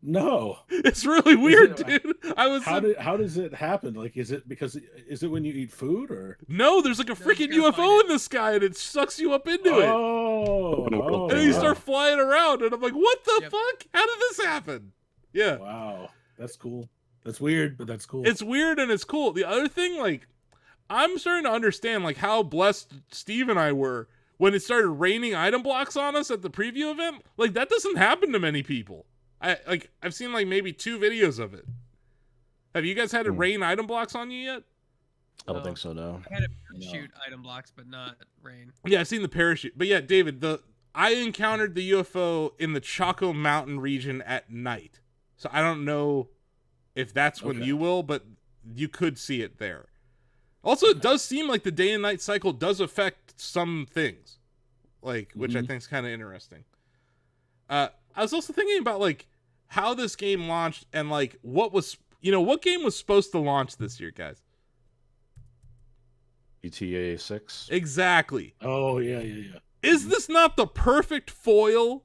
No. It's really weird, dude. How does it happen? Like, is it when you eat food or? No, there's like a freaking UFO in the sky and it sucks you up into it. Oh, and then you start flying around, and I'm like, what the fuck? How did this happen? Yeah. Wow, that's cool. That's weird, but that's cool. It's weird and it's cool. The other thing, like, I'm starting to understand like how blessed Steve and I were when it started raining item blocks on us at the preview event. Like, that doesn't happen to many people. I've seen like maybe 2 videos of it. Have you guys had it rain item blocks on you yet? I don't think so, no. I had to shoot item blocks, but not rain. Yeah, I've seen the parachute. But yeah, David, I encountered the UFO in the Chaco Mountain region at night. So I don't know if that's when you will, but you could see it there. Also, it does seem like the day and night cycle does affect some things, like, which I think is kind of interesting. I was also thinking about like how this game launched and like what game was supposed to launch this year, guys? GTA 6. Exactly. Oh yeah. Is this not the perfect foil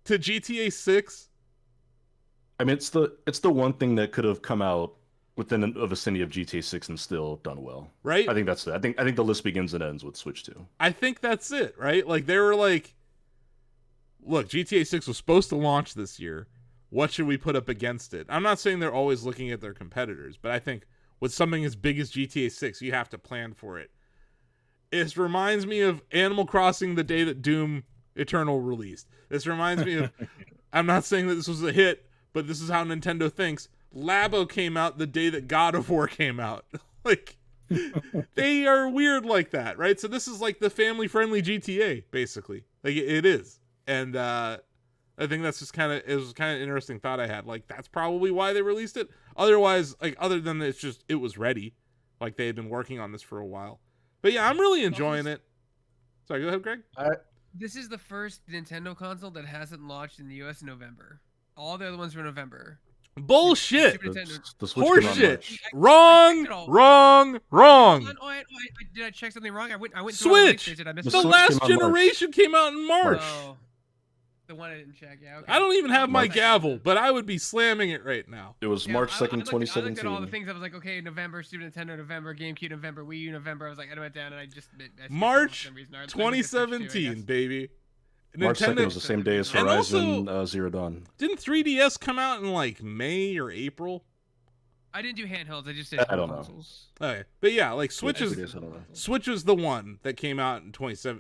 to GTA 6? I mean, it's the one thing that could have come out within a vicinity of GTA 6 and still done well. Right? I think that's it. I think the list begins and ends with Switch 2. I think that's it, right? Like, they were like, look, GTA 6 was supposed to launch this year. What should we put up against it? I'm not saying they're always looking at their competitors, but I think with something as big as GTA 6, you have to plan for it. This reminds me of Animal Crossing the day that Doom Eternal released. This reminds me of, I'm not saying that this was a hit, but this is how Nintendo thinks. Labo came out the day that God of War came out. Like, they are weird like that, right? So this is like the family-friendly GTA, basically. Like, it is. And I think that's just it was kind of an interesting thought I had. Like, that's probably why they released it. Otherwise, like, other than it was ready. Like, they had been working on this for a while. But yeah, I'm really enjoying it. Sorry, go ahead, Greg. This is the first Nintendo console that hasn't launched in the US in November. All the other ones were November. Bullshit. The Switch Horseshit. Wrong. Did I check something wrong? I went Switch. The last generation came out in March. Oh, the one I didn't check. Yeah. Okay. I don't even have my gavel, but I would be slamming it right now. It was March 2nd, 2017. I looked at all the things. I was like, okay, November, Super Nintendo, November, GameCube, November, Wii U, November. I was like, I went down and I March 2017, baby. March 2nd was the same day as Horizon Zero Dawn. Didn't 3DS come out in like May or April? I didn't do handhelds. I just did consoles. Okay, but yeah, like Switch was the one that came out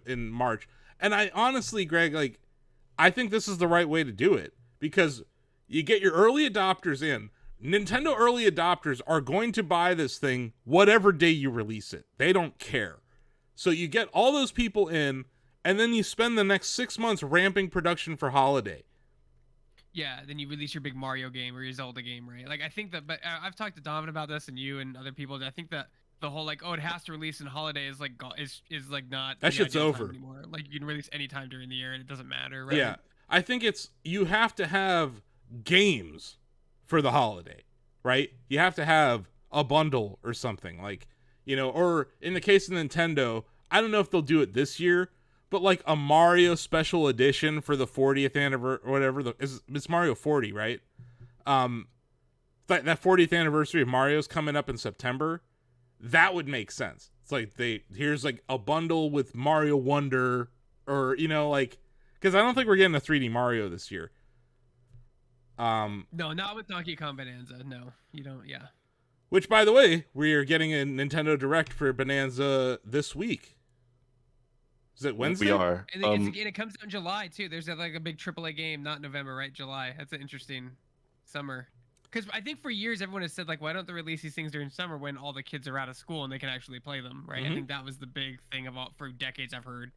in March. And I honestly, Greg, like, I think this is the right way to do it because you get your early adopters in. Nintendo early adopters are going to buy this thing whatever day you release it. They don't care. So you get all those people in, and then you spend the next 6 months ramping production for holiday. Yeah, then you release your big Mario game or your Zelda game, right? Like, I think that, but I've talked to Donovan about this and you and other people. I think that the whole like, oh, it has to release in holiday is like is like not that shit's over anymore. Like, you can release any time during the year and it doesn't matter, right? Yeah, I think you have to have games for the holiday, right? You have to have a bundle or something, like, you know, or in the case of Nintendo, I don't know if they'll do it this year, but like a Mario special edition for the 40th anniversary or whatever. It's Mario 40, right? That 40th anniversary of Mario's coming up in September. That would make sense. It's like here's like a bundle with Mario Wonder, or, you know, like, because I don't think we're getting a 3D Mario this year. No, not with Donkey Kong Bonanza. No, you don't. Yeah. Which, by the way, we are getting a Nintendo Direct for Bonanza this week. Is it Wednesday? We are. And it comes out in July too. There's like a big AAA game, not November, right? July. That's an interesting summer. Because I think for years everyone has said, like, why don't they release these things during summer when all the kids are out of school and they can actually play them, right? I think that was the big thing for decades I've heard.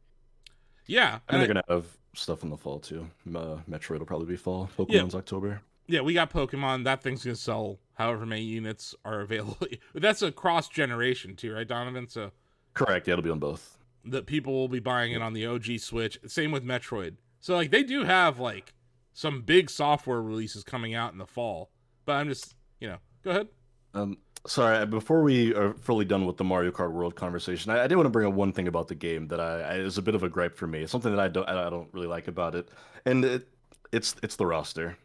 Yeah. And they're going to have stuff in the fall, too. Metroid will probably be fall. Pokemon's October. Yeah, we got Pokemon. That thing's going to sell however many units are available. That's a cross-generation, too, right, Donovan? So correct. Yeah, it'll be on both. That people will be buying it on the OG Switch. Same with Metroid. So, like, they do have, like, some big software releases coming out in the fall. But I'm just, you know, go ahead. Sorry, before we are fully done with the Mario Kart World conversation, I did want to bring up one thing about the game that is a bit of a gripe for me. It's something that I don't really like about it, and it's the roster.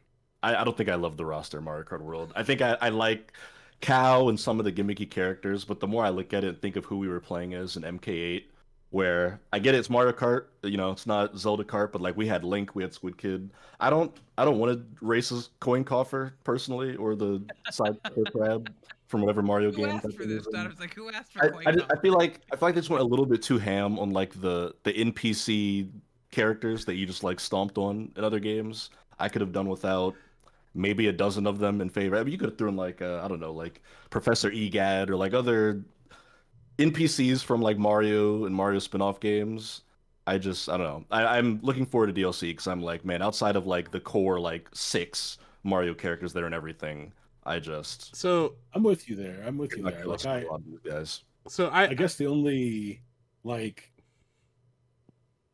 I don't think I love the roster in Mario Kart World. I think I like Cow and some of the gimmicky characters, but the more I look at it and think of who we were playing as in MK8, where I get it's Mario Kart, it's not Zelda Kart, but like we had Link, we had Squid Kid. I don't want to race as Coin Coffer personally, or the side crab from whatever Mario Who game. asked for this? I was like, who asked for Coin I feel like they just went a little bit too ham on like the NPC characters that you just like stomped on in other games. I could have done without maybe a dozen of them in favor. I mean, you could have thrown like I don't know, like Professor Egad or like other NPCs from like Mario and Mario spin-off games. I don't know. I'm looking forward to DLC because I'm like, man, outside of like the core like 6 Mario characters that are in everything, So I'm with you there. Like guys. So I guess the only like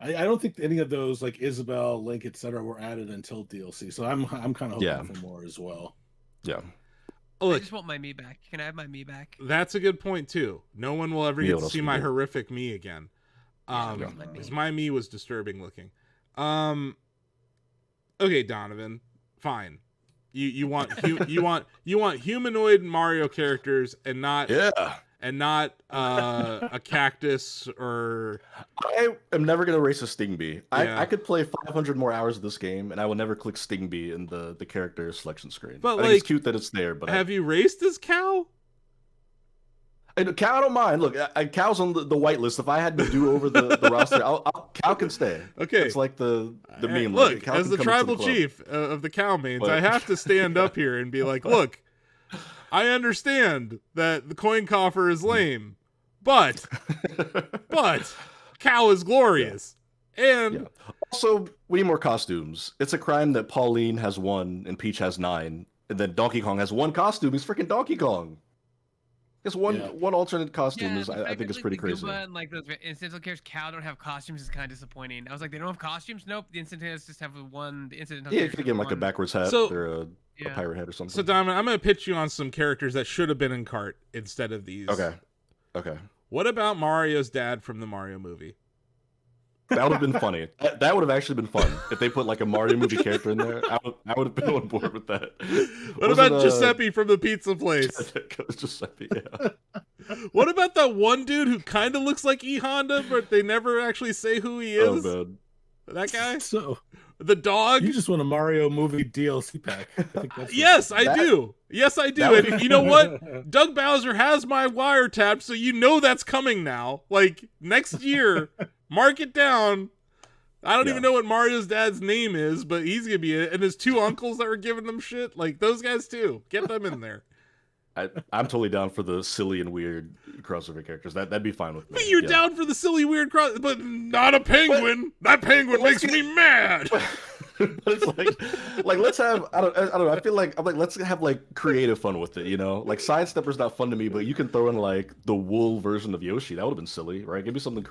I don't think any of those like Isabelle, Link, etc. were added until DLC. So I'm kind of hoping for more as well. Yeah. I just want my Mii back. Can I have my Mii back? That's a good point too. No one will ever get to see my horrific Mii again. Because my Mii was disturbing looking. Okay, Donovan, fine. You want humanoid Mario characters and not a cactus or. I am never gonna race a Stingbee. I could play 500 more hours of this game, and I will never click Stingbee in the character selection screen. But I think it's cute that it's there. But have you raced as Cow? Cow, I don't mind. Look, Cow's on the whitelist. If I had to do over the roster, Cow can stay. Okay, it's like the meme. Look, as the tribal chief of the Cow mains, I have to stand up here and be like, look, I understand that the Coin Coffer is lame, but Cow is glorious. And also, we need more costumes. It's a crime that Pauline has 1 and Peach has 9, and then Donkey Kong has 1 costume. He's freaking Donkey Kong. It's one alternate costume I think is pretty crazy. And like those incidental characters, Cow don't have costumes is kind of disappointing. I was like, they don't have costumes? Nope. The instantaneous just have one. The incidental. Yeah, you could give him like a backwards hat or a pirate hat or something. So, Diamond, I'm going to pitch you on some characters that should have been in Kart instead of these. Okay. What about Mario's dad from the Mario movie? That would have been funny. That would have actually been fun if they put like a Mario movie character in there. I would have been on board with that. What about Giuseppe from the pizza place? Giuseppe, yeah. What about that one dude who kind of looks like E Honda, but they never actually say who he is? Oh man, that guy. So the dog. You just want a Mario movie DLC pack. I think that's yes, I do. Yes, I do. And you know what? Doug Bowser has my wiretap, so you know that's coming now. Like next year. Mark it down. I don't even know what Mario's dad's name is, but he's gonna be it. And his 2 uncles that were giving them shit, like those guys too. Get them in there. I'm totally down for the silly and weird crossover characters. That'd be fine with me. But you're down for the silly weird but not a penguin. That penguin makes me mad. But it's like let's have I don't know. I feel like let's have like creative fun with it. Like Sidestepper's not fun to me, but you can throw in like the wool version of Yoshi. That would have been silly, right? Give me something.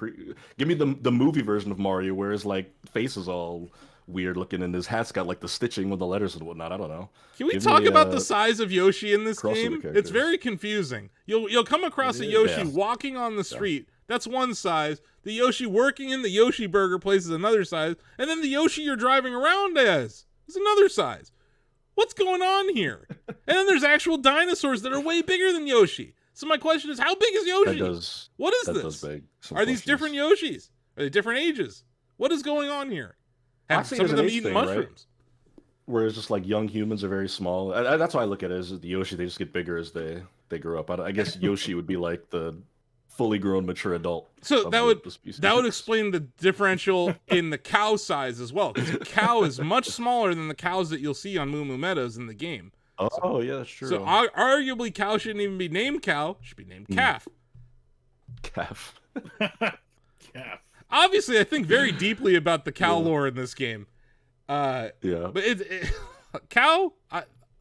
Give me the movie version of Mario, where his like face is all weird looking and his hat's got like the stitching with the letters and whatnot. I don't know. Can we talk about the size of Yoshi in this game? It's very confusing. You'll come across a Yoshi walking on the street. That's one size. The Yoshi working in the Yoshi Burger place is another size. And then the Yoshi you're driving around as is another size. What's going on here? And then there's actual dinosaurs that are way bigger than Yoshi. So my question is, how big is Yoshi? What is this? Are these different Yoshis? Are they different ages? What is going on here? Have some of them eaten mushrooms? Right? Where it's just like young humans are very small. That's why I look at it as the Yoshi. They just get bigger as they grow up. I guess Yoshi would be like the fully grown mature adult. So that would explain the differential in the cow size as well, because the cow is much smaller than the cows that you'll see on Moo Moo Meadows in the game. Oh yeah, that's true. So arguably cow shouldn't even be named cow, it should be named calf. Calf. Obviously I think very deeply about the cow lore in this game. But cow,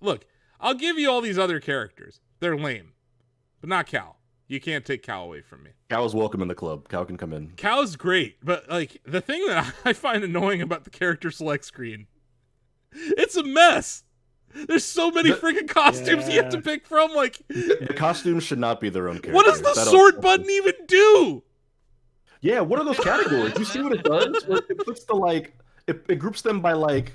look, I'll give you all these other characters. They're lame, but not cow. You can't take Cow away from me. Cow is welcome in the club. Cow can come in. Cow's great, but like the thing that I find annoying about the character select screen, it's a mess. There's so many freaking costumes you have to pick from. Like the costumes should not be their own character. What does the sword button even do? Yeah, what are those categories? You see what it does? It puts the like it groups them by like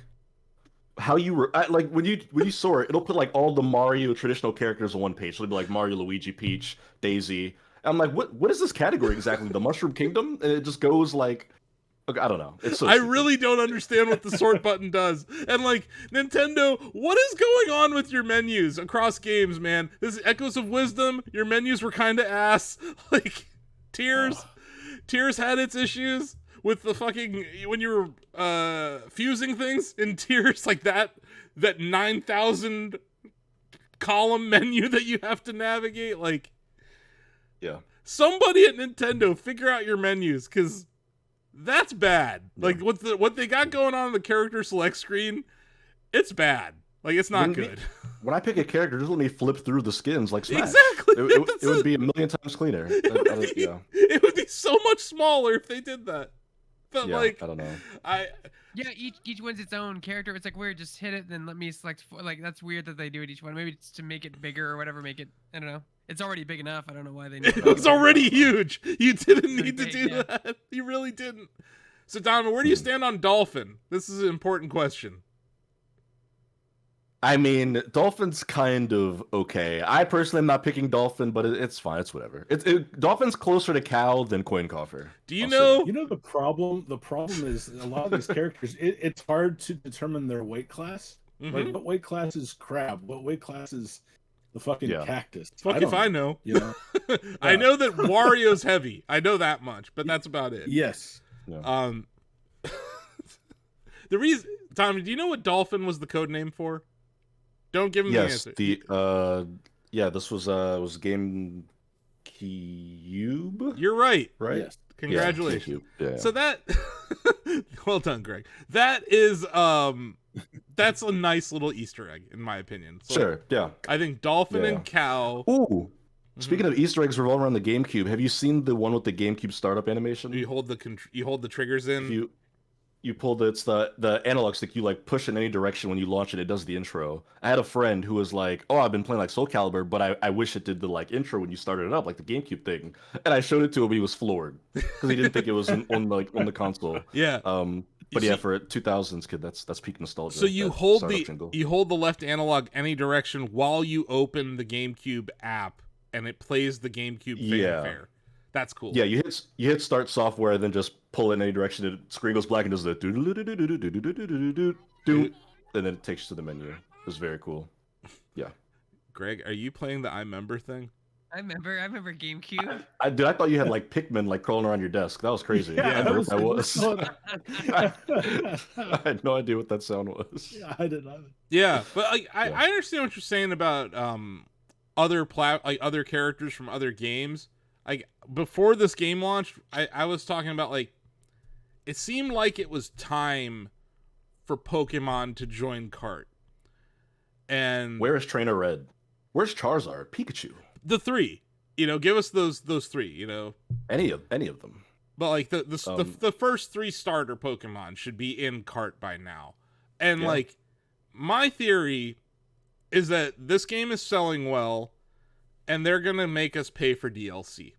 how like when you sort, it'll put like all the Mario traditional characters on one page. So it'll be like Mario, Luigi, Peach, Daisy. And I'm like, what is this category exactly? The Mushroom Kingdom? And it just goes like, okay, I don't know. It's so I stupid. really don't understand what the sort button does. And like, Nintendo, what is going on with your menus across games, man? This is Echoes of Wisdom. Your menus were kind of ass. Like, Tears had its issues with the fucking, when you were fusing things in Tears, like that 9,000 column menu that you have to navigate. Like, yeah. Somebody at Nintendo figure out your menus, because that's bad. Yeah. Like what they got going on the character select screen, it's bad. Like, it's not good. When I pick a character, just let me flip through the skins like Smash. Exactly. It would be a million times cleaner. It would be so much smaller if they did that. But yeah, like, I don't know. Yeah, each one's its own character. It's like weird. Just hit it, then let me select. Like, that's weird that they do it each one. Maybe it's to make it bigger or whatever. Make it. I don't know. It's already big enough. I don't know why they. It was already huge. You didn't need to do that. You really didn't. So, Donovan, where do you stand on Dolphin? This is an important question. I mean, Dolphin's kind of okay. I personally am not picking Dolphin, but it's fine. It's whatever. Dolphin's closer to Cow than Coin Coffer. Do you know? You know the problem? The problem is a lot of these characters. It's hard to determine their weight class. Mm-hmm. Like, what weight class is Crab? What weight class is the fucking cactus? Fuck if I know. You know, I know that Wario's heavy. I know that much, but that's about it. Yes. Yeah. The reason, Tommy, do you know what Dolphin was the code name for? Don't give him the answer. This was GameCube. You're right. Right. Yes. Congratulations. Yeah. So that, well done, Greg. That is that's a nice little Easter egg in my opinion. So sure. Yeah. I think Dolphin and Cow. Ooh. Speaking of Easter eggs revolving around the GameCube, have you seen the one with the GameCube startup animation? You hold the triggers in. You pull the analog stick, you like push in any direction when you launch it, it does the intro. I had a friend who was like, "Oh, I've been playing like Soul Calibur, but I wish it did the like intro when you started it up, like the GameCube thing." And I showed it to him, he was floored because he didn't think it was on the console. Yeah. But yeah, for a 2000s kid, that's peak nostalgia. So you hold the left analog any direction while you open the GameCube app, and it plays the GameCube fanfare. That's cool. Yeah, you hit start software, then just pull in any direction. The screen goes black and does the and then it takes you to the menu. It's very cool. Yeah. Greg, are you playing the iMember thing? I remember GameCube. I thought you had like Pikmin like crawling around your desk. That was crazy. Yeah, I had no idea what that sound was. Yeah, I did not. Yeah, but like, I understand what you're saying about other characters from other games. Like, before this game launched, I was talking about, like, it seemed like it was time for Pokemon to join cart. And where is Trainer Red? Where's Charizard? Pikachu? The three. Give us those three, Any of them. But like the first three starter Pokemon should be in cart by now. And like, my theory is that this game is selling well, and they're gonna make us pay for DLC.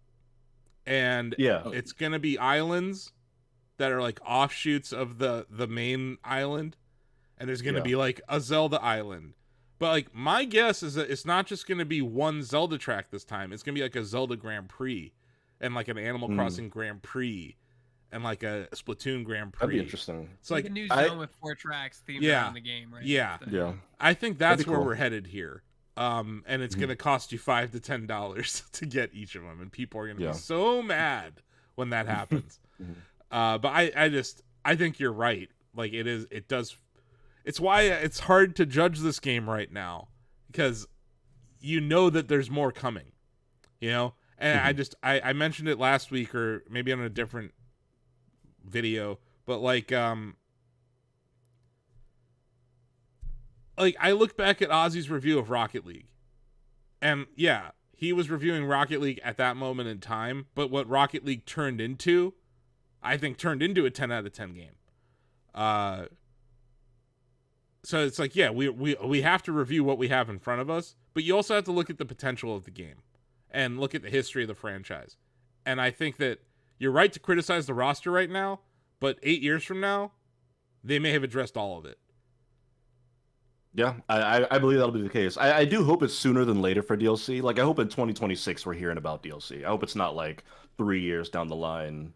And it's gonna be islands that are like offshoots of the main island, and there's gonna be like a Zelda island. But like, my guess is that it's not just gonna be one Zelda track this time. It's gonna be like a Zelda Grand Prix, and like an Animal Crossing Grand Prix, and like a Splatoon Grand Prix. That'd be interesting. It's like a new zone with 4 tracks themed around the game, right? Yeah. Yeah. I think that's where we're headed here. And it's going to cost you $5 to $10 to get each of them, and people are going to be so mad when that happens. But I think you're right. Like, it's why it's hard to judge this game right now, because that there's more coming, and I mentioned it last week, or maybe on a different video, but like I look back at Ozzy's review of Rocket League, and he was reviewing Rocket League at that moment in time, but what Rocket League turned into, I think, turned into a 10 out of 10 game. So it's like, we have to review what we have in front of us, but you also have to look at the potential of the game and look at the history of the franchise. And I think that you're right to criticize the roster right now, but 8 years from now, they may have addressed all of it. Yeah, I believe that'll be the case. I do hope it's sooner than later for DLC. Like, I hope in 2026 we're hearing about DLC. I hope it's not like 3 years down the line.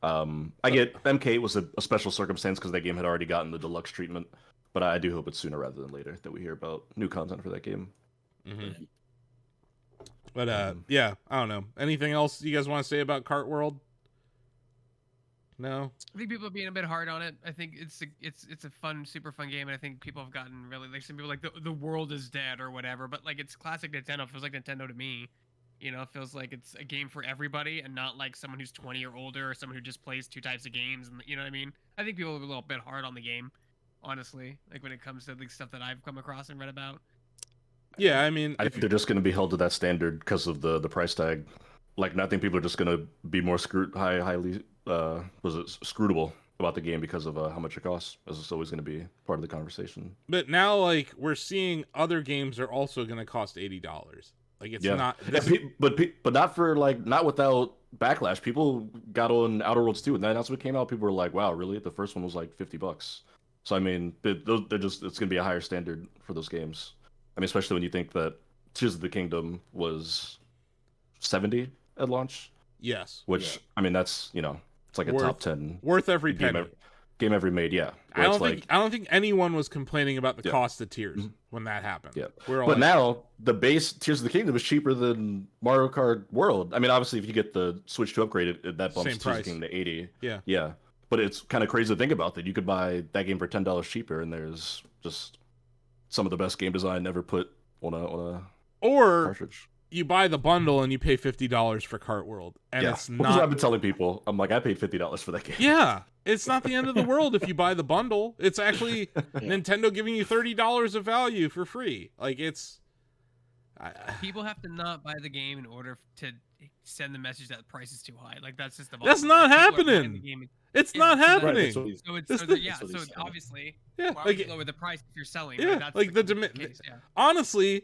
I get MK was a special circumstance because that game had already gotten the deluxe treatment, but I do hope it's sooner rather than later that we hear about new content for that game. Mm-hmm. But yeah, I don't know. Anything else you guys want to say about Cart World? No. I think people are being a bit hard on it. I think it's a fun, super fun game, and I think people have gotten really like some people like the world is dead or whatever. But like it's classic Nintendo. It feels like Nintendo to me. You know, it feels like it's a game for everybody and not like someone who's 20 or older or someone who just plays 2 types of games. And you know what I mean? I think people are a little bit hard on the game, honestly. Like when it comes to the stuff that I've come across and read about. Yeah, I mean, I think they're just going to be held to that standard because of the price tag. Like, I think people are just going to be more highly scrutable about the game because of how much it costs. As it's always going to be part of the conversation. But now, like, we're seeing other games are also going to cost $80. Like, it's not. But not for not without backlash. People got on Outer Worlds 2, and then that's what came out. People were like, "Wow, really?" The first one was like $50. So I mean, they're just it's going to be a higher standard for those games. I mean, especially when you think that Tears of the Kingdom was 70 at launch. Yes. Which I mean, that's it's like a top 10 worth every penny. Game ever made. Yeah. I don't think anyone was complaining about the cost of Tears when that happened. Yeah. But now the base Tears of the Kingdom is cheaper than Mario Kart World. I mean, obviously, if you get the Switch to upgrade it, that bumps Tears of the Kingdom to 80. Yeah. Yeah. But it's kind of crazy to think about that. You could buy that game for $10 cheaper, and there's just some of the best game design ever put on a cartridge. You buy the bundle and you pay $50 for Cart World, and it's not. What I've been telling people, I'm like, I paid $50 for that game. Yeah, it's not the end of the world if you buy the bundle. It's actually Nintendo giving you $30 of value for free. Like it's. People have to not buy the game in order to send the message that the price is too high. Like that's just the. That's not happening. It's not happening. So obviously, why would you lower the price if you're selling? Yeah, that's like the case, yeah. Honestly,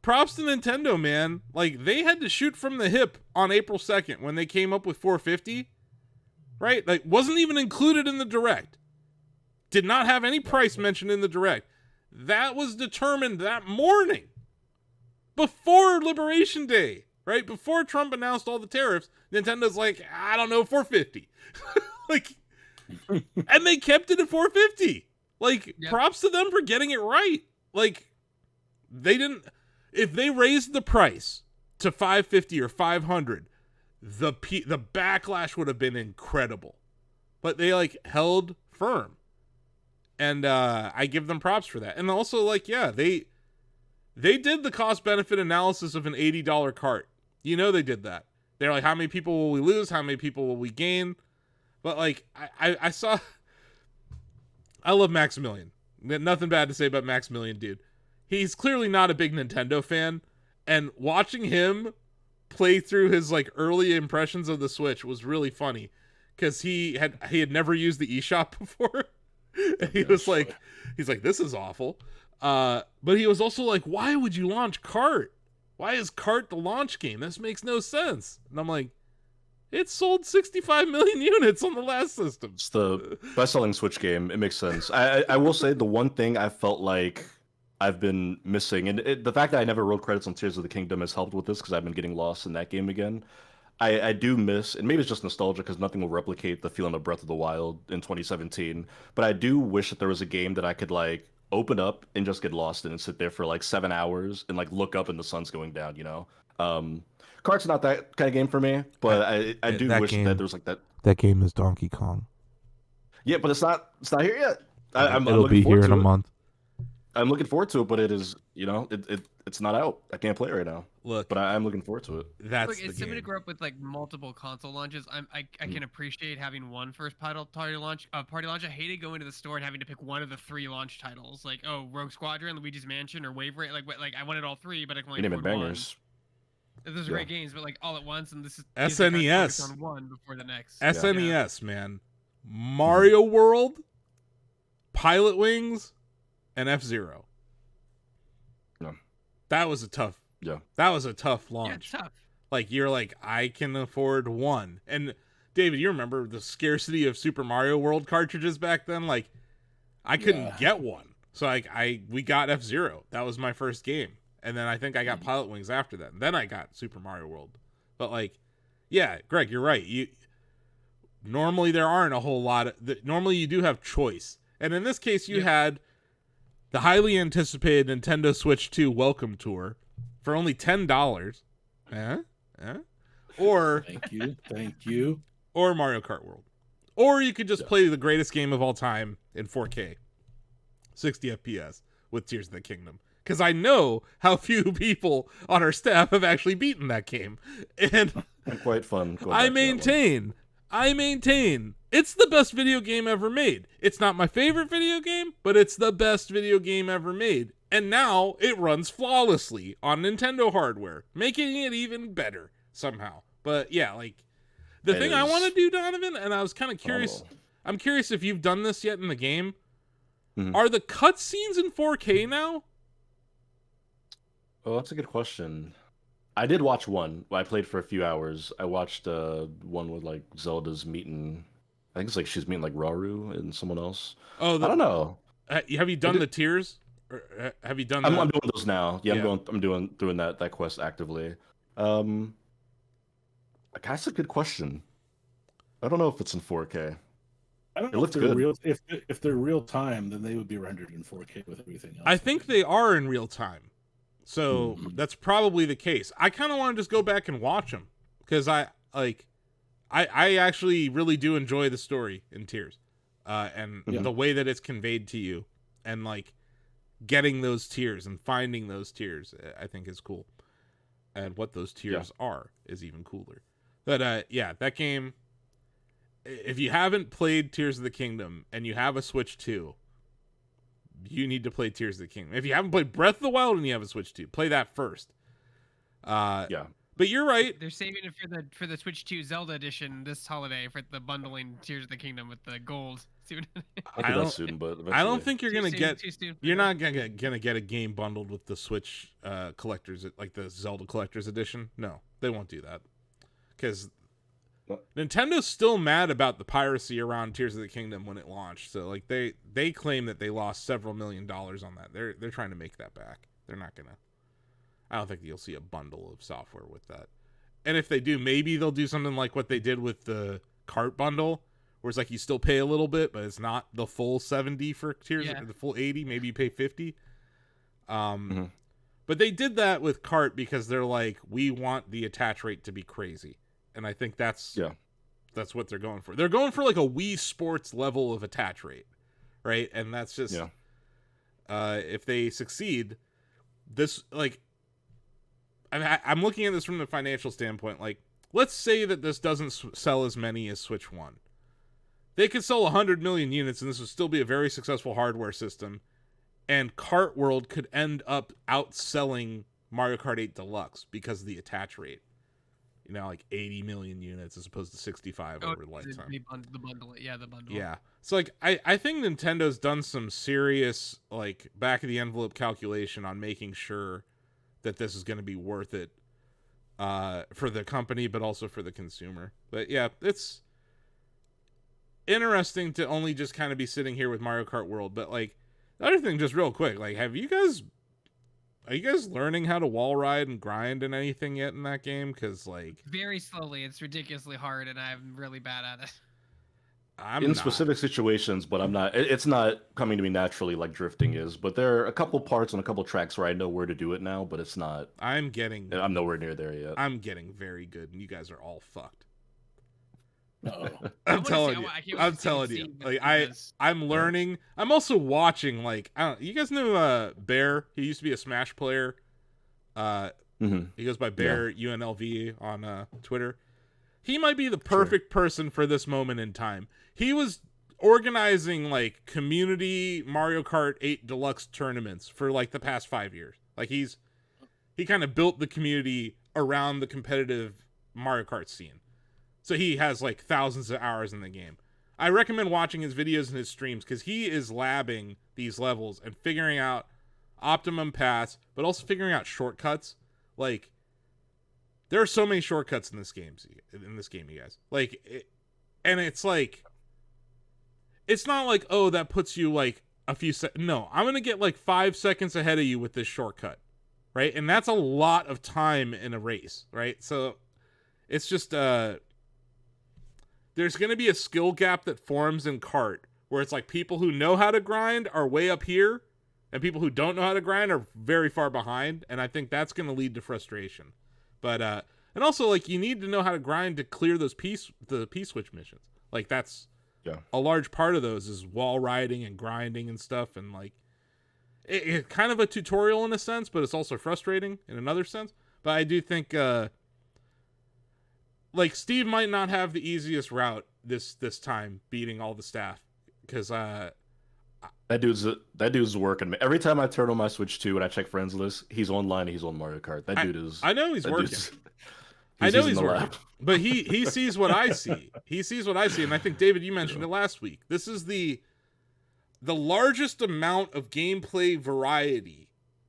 props to Nintendo, man. Like they had to shoot from the hip on April 2nd when they came up with 450, right? Like wasn't even included in the direct. Did not have any price mentioned in the direct. That was determined that morning, before Liberation Day, right? Before Trump announced all the tariffs, Nintendo's like, I don't know, 450. Like, and they kept it at 450. Like, props to them for getting it right. Like, they didn't. If they raised the price to 550 or 500, the backlash would have been incredible. But they held firm, and I give them props for that. And also, they did the cost benefit analysis of an $80 cart. They did that. They're like, how many people will we lose? How many people will we gain? But I saw, I love Maximilian. Nothing bad to say about Maximilian, dude. He's clearly not a big Nintendo fan, and watching him play through his early impressions of the Switch was really funny because he had never used the eShop before. And he's like, this is awful. But he was also like, why would you launch Cart? Why is Cart the launch game? This makes no sense. And I'm like, it sold 65 million units on the last system. It's the best-selling Switch game. It makes sense. I will say the one thing I felt like I've been missing, and the fact that I never wrote credits on Tears of the Kingdom has helped with this because I've been getting lost in that game again. I do miss, and maybe it's just nostalgia because nothing will replicate the feeling of Breath of the Wild in 2017, but I do wish that there was a game that I could open up and just get lost in and sit there for 7 hours and look up and the sun's going down, Kart's not that kind of game for me, but I do wish that there was that. That game is Donkey Kong. Yeah, but it's not here yet. It'll be here in a month. I'm looking forward to it, but it is, it's not out. I can't play it right now. Look, but I'm looking forward to it. That's it's somebody to grow up with multiple console launches. I can appreciate having one first party launch. I hated going to the store and having to pick one of the 3 launch titles, Rogue Squadron, Luigi's Mansion, or Wave Race. I wanted all 3, but I can only afford bangers. Those are great games, but all at once, and this is SNES on one before the next. SNES, man, Mario World, Pilot Wings, and F-Zero. No, that was a tough. Yeah, that was a tough launch. Yeah, tough. You're I can afford one. And David, you remember the scarcity of Super Mario World cartridges back then? I couldn't get one. So we got F-Zero. That was my first game. And then I think I got Pilot Wings after that. And then I got Super Mario World. But like, yeah, Greg, you're right. Normally there aren't a whole lot of normally you do have choice. And in this case you had the highly anticipated Nintendo Switch 2 Welcome Tour for only $10. Or Thank you. Or Mario Kart World. Or you could just play the greatest game of all time in 4K. 60 FPS with Tears of the Kingdom. Because I know how few people on our staff have actually beaten that game. And quite fun. I maintain it's the best video game ever made. It's not my favorite video game, but it's the best video game ever made. And now it runs flawlessly on Nintendo hardware, making it even better somehow. But yeah, like the thing I want to do, Donovan, and I was kind of curious. I'm curious if you've done this yet in the game. Mm-hmm. Are the cutscenes in 4K now? Oh, that's a good question. I did watch one. I played for a few hours. I watched one with like Zelda's meeting. I think it's like she's meeting like Rauru and someone else. Oh, I don't know. Have you done the tears? Or have you done? I'm doing those now. Yeah, I'm doing that quest actively. That's a good question. I don't know if it's in 4K. I don't know if they're real. If they're real time, then they would be rendered in 4K with everything else. I think they are in real time, so that's probably the case. I kind of want to just go back and watch them because I actually really do enjoy the story in Tears, and the way that it's conveyed to you, and like getting those tears and finding those tears, I think is cool, and what those tears are is even cooler. But yeah, that game. If you haven't played Tears of the Kingdom and you have a Switch 2, you need to play Tears of the Kingdom. If you haven't played Breath of the Wild and you have a Switch 2, play that first. Yeah. But you're right. They're saving it for the Switch 2 Zelda edition this holiday for the bundling Tears of the Kingdom with the gold. I don't think you're gonna get. You're not gonna get a game bundled with the Switch collectors, like the Zelda collector's edition. No, they won't do that because Nintendo's still mad about the piracy around Tears of the Kingdom when it launched. So like they claim that they lost several $1 million on that. They're trying to make that back. They're not gonna. I don't think you'll see a bundle of software with that. And if they do, maybe they'll do something like what they did with the cart bundle, where it's like you still pay a little bit, but it's not the full 70 for Tears, the full 80. Maybe you pay 50. But they did that with cart because they're like, we want the attach rate to be crazy. And I think that's what they're going for. They're going for like a Wii Sports level of attach rate, right? And that's just if they succeed, this like I'm looking at this from the financial standpoint. Like, let's say that this doesn't sell as many as Switch 1. They could sell 100 million units, and this would still be a very successful hardware system. And Kart World could end up outselling Mario Kart 8 Deluxe because of the attach rate. You know, like 80 million units as opposed to 65 over lifetime. The bundle. Yeah. So, like, I think Nintendo's done some serious, like, back-of-the-envelope calculation on making sure that this is going to be worth it for the company, but also for the consumer. But, yeah, it's interesting to only just kind of be sitting here with Mario Kart World. But, like, the other thing, just real quick, like, are you guys learning how to wall ride and grind and anything yet in that game? Because, like, very slowly. It's ridiculously hard, and I'm really bad at it. Specific situations, but I'm not. It's not coming to me naturally like drifting is. But there are a couple parts on a couple tracks where I know where to do it now, but it's not. I'm nowhere near there yet. I'm getting very good, and you guys are all fucked. I'm telling you. Like I'm learning. I'm also watching. Like, I don't. You guys know Bear? He used to be a Smash player. He goes by Bear UNLV on Twitter. He might be the perfect person for this moment in time. He was organizing like community Mario Kart 8 Deluxe tournaments for like the past 5 years. Like he kind of built the community around the competitive Mario Kart scene. So he has like thousands of hours in the game. I recommend watching his videos and his streams because he is labbing these levels and figuring out optimum paths, but also figuring out shortcuts. Like, there are so many shortcuts in this game, you guys. Like, and it's like, it's not like, oh, that puts you like a few no, I'm going to get like 5 seconds ahead of you with this shortcut, right? And that's a lot of time in a race, right? So it's just there's going to be a skill gap that forms in kart where it's like people who know how to grind are way up here and people who don't know how to grind are very far behind, and I think that's going to lead to frustration. But and also like you need to know how to grind to clear those the P-switch missions. Like that's a large part of those is wall riding and grinding and stuff, and like it's kind of a tutorial in a sense, but it's also frustrating in another sense. But I do think like Steve might not have the easiest route this time beating all the staff, because that dude's working. Every time I turn on my Switch 2 and I check friends list, he's online. He's on Mario Kart. That dude is. I know he's working. I know he's working, but he sees what I see. He sees what I see, and I think David, you mentioned it last week. This is the largest amount of gameplay variety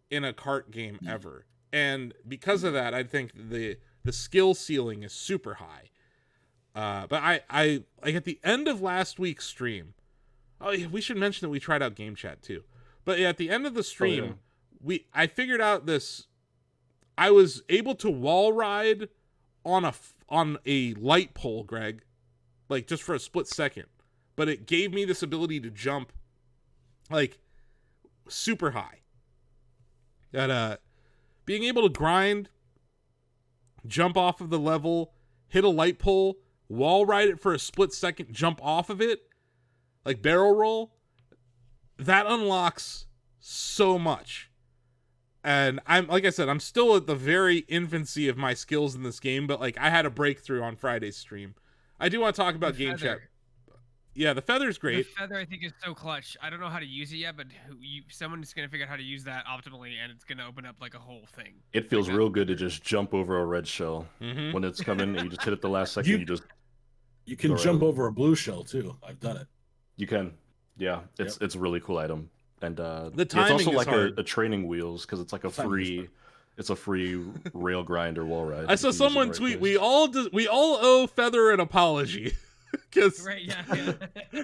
in a kart game ever, and because of that, I think the skill ceiling is super high. But I like at the end of last week's stream. Oh, yeah, we should mention that we tried out Game Chat too. But yeah, at the end of the stream, I figured out this. I was able to wall ride on a light pole, Greg, like just for a split second, but it gave me this ability to jump like super high. That being able to grind, jump off of the level, hit a light pole, wall ride it for a split second, jump off of it, like barrel roll, that unlocks so much. And I'm like I said, I'm still at the very infancy of my skills in this game, but like I had a breakthrough on Friday's stream. I do want to talk about Game Chat. Yeah, the feather's great. The feather I think is so clutch. I don't know how to use it yet, but someone's gonna figure out how to use that optimally, and it's gonna open up like a whole thing. It feels real good to just jump over a red shell when it's coming. And you just hit it the last second. You can jump over a blue shell too. I've done it. You can, yeah. It's a really cool item. And the timing it's also like hard. a training wheels because it's like a free rail grind or wall ride. I saw someone tweet, we all owe Feather an apology because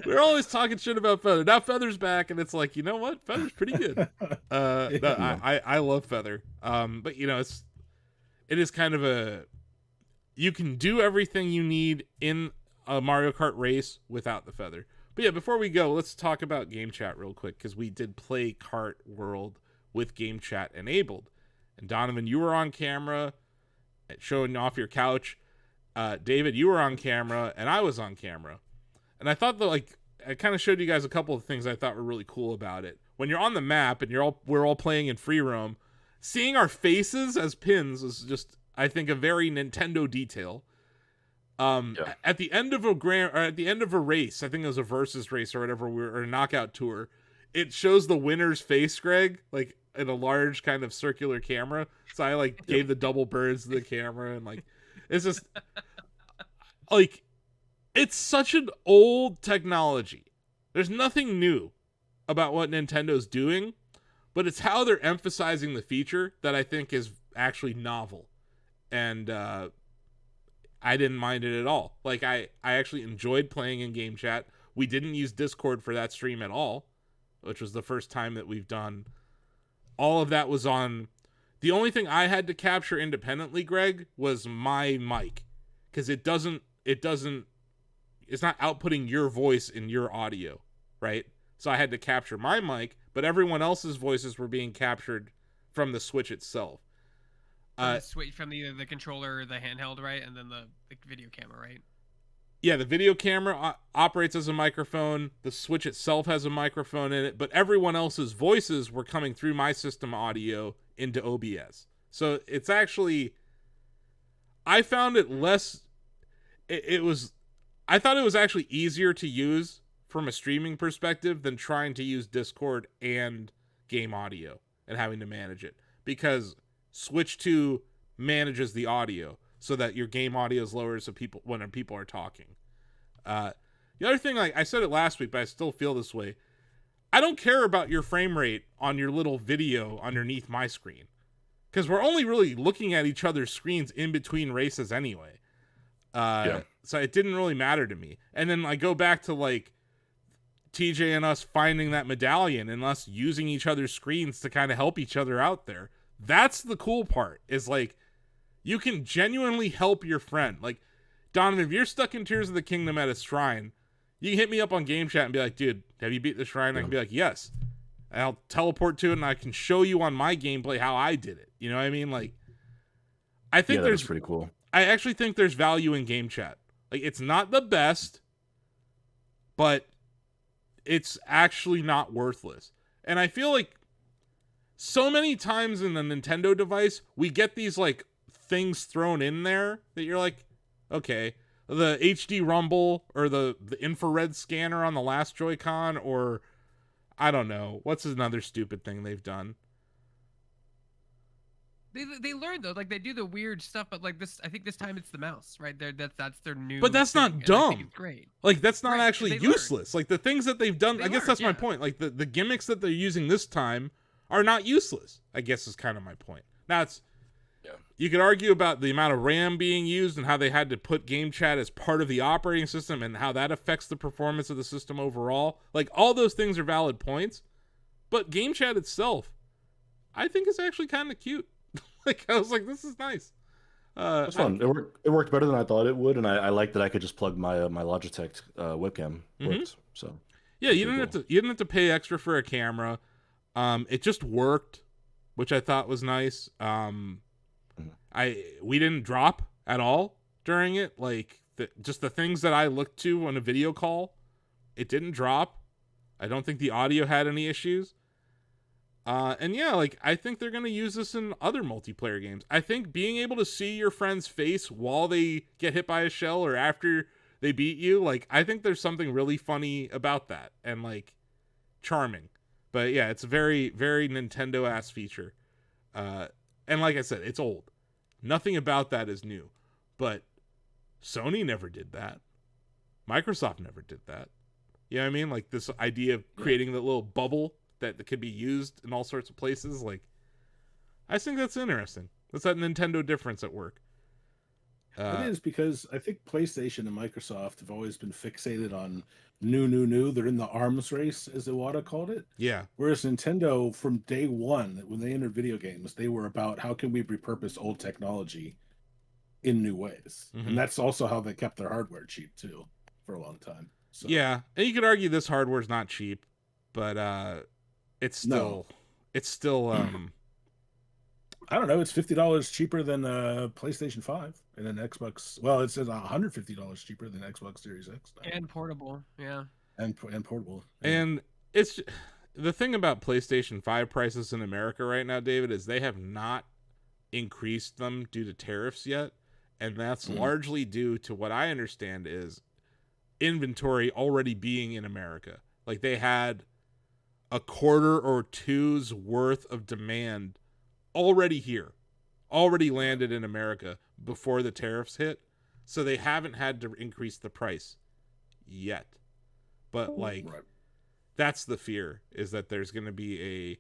we're always talking shit about Feather. Now Feather's back, and it's like, you know what, Feather's pretty good. I love Feather, but you know it is kind of you can do everything you need in a Mario Kart race without the Feather. But yeah, before we go, let's talk about Game Chat real quick, because we did play Kart World with Game Chat enabled. And Donovan, you were on camera showing off your couch. David, you were on camera, and I was on camera. And I thought that I kind of showed you guys a couple of things I thought were really cool about it. When you're on the map and we're all playing in free roam, seeing our faces as pins is just, I think, a very Nintendo detail. At the end of a race, I think it was a versus race or whatever, or a knockout tour, it shows the winner's face, Greg, like in a large kind of circular camera. So I gave the double birds to the camera, and it's just it's such an old technology. There's nothing new about what Nintendo's doing, but it's how they're emphasizing the feature that I think is actually novel. And I didn't mind it at all. I actually enjoyed playing in Game Chat. We didn't use Discord for that stream at all, which was the first time that we've done. All of that was on. The only thing I had to capture independently, Greg, was my mic, because it's not outputting your voice in your audio, right? So I had to capture my mic, but everyone else's voices were being captured from the Switch itself. Switch from either the controller or the handheld, right? And then the video camera, right? Yeah, the video camera operates as a microphone. The Switch itself has a microphone in it, but everyone else's voices were coming through my system audio into OBS. So it's actually, I found it less, I thought it was actually easier to use from a streaming perspective than trying to use Discord and game audio and having to manage it, because Switch 2 manages the audio so that your game audio is lower so when people are talking. The other thing, I said it last week, but I still feel this way. I don't care about your frame rate on your little video underneath my screen, because we're only really looking at each other's screens in between races anyway. So it didn't really matter to me. And then I go back to TJ and us finding that medallion and us using each other's screens to kind of help each other out there. That's the cool part, is like, you can genuinely help your friend. Like, Donovan, if you're stuck in Tears of the Kingdom at a shrine, you can hit me up on game chat and be like, dude, have you beat the shrine? I can be like, yes. And I'll teleport to it and I can show you on my gameplay how I did it. You know what I mean? Like, I think that's pretty cool. I actually think there's value in game chat. Like, it's not the best, but it's actually not worthless. And I feel like so many times in the Nintendo device, we get these like things thrown in there that you're like, okay, the HD rumble or the infrared scanner on the last Joy-Con, or I don't know, what's another stupid thing they've done? They learn though, like they do the weird stuff, but like this, I think this time it's the mouse, right? That's their new. But that's not dumb. I think it's great. Like that's not actually useless. Like the things that they've done, I guess that's my point. Like the gimmicks that they're using this time are not useless, I guess is kind of my point. Now you could argue about the amount of RAM being used and how they had to put game chat as part of the operating system and how that affects the performance of the system overall. Like all those things are valid points, but game chat itself, I think is actually kind of cute. Like I was like, this is nice. It's fun. It worked better than I thought it would, and I like that I could just plug my my Logitech webcam. Worked, so yeah, you didn't have to pay extra for a camera. It just worked, which I thought was nice. We didn't drop at all during it. Like just the things that I looked to on a video call, it didn't drop. I don't think the audio had any issues. And yeah, like I think they're gonna use this in other multiplayer games. I think being able to see your friend's face while they get hit by a shell or after they beat you, like I think there's something really funny about that and like charming. But yeah, it's a very, very Nintendo-ass feature. And like I said, it's old. Nothing about that is new. But Sony never did that. Microsoft never did that. You know what I mean? Like this idea of creating the little bubble that could be used in all sorts of places. Like, I think that's interesting. That's that Nintendo difference at work. It is, because I think PlayStation and Microsoft have always been fixated on new. They're in the arms race, as Iwata called it. Yeah. Whereas Nintendo, from day one, when they entered video games, they were about how can we repurpose old technology in new ways. And that's also how they kept their hardware cheap, too, for a long time. So. Yeah. And you could argue this hardware is not cheap, but it's still I don't know, it's $50 cheaper than PlayStation 5 and an Xbox. Well, it says $150 cheaper than Xbox Series X now. And portable, yeah. And portable. Yeah. And it's the thing about PlayStation 5 prices in America right now, David, is they have not increased them due to tariffs yet, and that's largely due to what I understand is inventory already being in America. Like they had a quarter or two's worth of demand already here, already landed in America before the tariffs hit. So they haven't had to increase the price yet. But like, that's the fear, is that there's going to be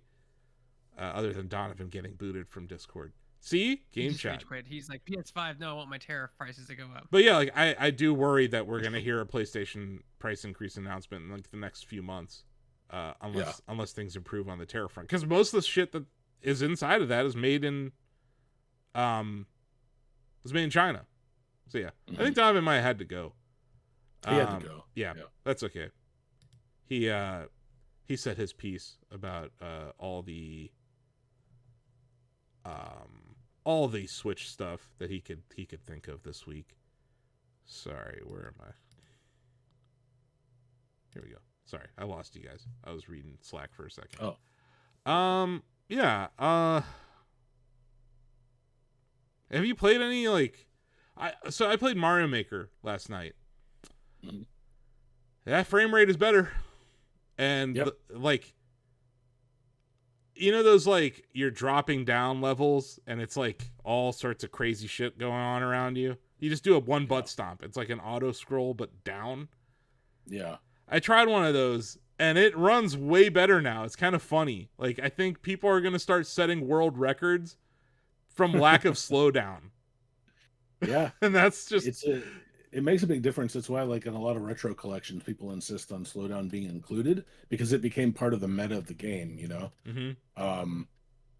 other than Donovan getting booted from Discord. See? Game chat. He's like, PS5, no, I want my tariff prices to go up. But yeah, like I do worry that we're going to hear a PlayStation price increase announcement in like the next few months. Unless things improve on the tariff front, because most of the shit that is inside of that is made in China. So yeah, I think Donovan might have had to go. He had to go. Yeah, that's okay. He said his piece about all the Switch stuff that he could think of this week. Sorry, where am I? Here we go. Sorry, I lost you guys. I was reading Slack for a second. Yeah. Have you played any I played Mario Maker last night. That frame rate is better, and you know those like you're dropping down levels, and it's like all sorts of crazy shit going on around you. You just do a one butt stomp. It's like an auto scroll but down. Yeah. I tried one of those, and it runs way better now. It's kind of funny. Like, I think people are going to start setting world records from lack of slowdown. Yeah. And that's just... it makes a big difference. That's why, like in a lot of retro collections, people insist on slowdown being included because it became part of the meta of the game.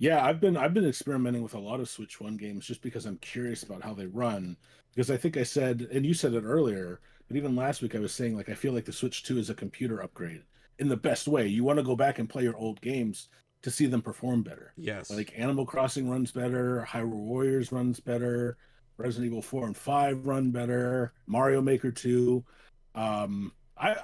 Yeah, I've been experimenting with a lot of Switch One games just because I'm curious about how they run. Because I think I said, and you said it earlier, but even last week I was saying like I feel like the Switch 2 is a computer upgrade in the best way. You want to go back and play your old games to see them perform better. Yes. Like Animal Crossing runs better, Hyrule Warriors runs better, Resident Evil 4 and 5 run better, Mario Maker 2. I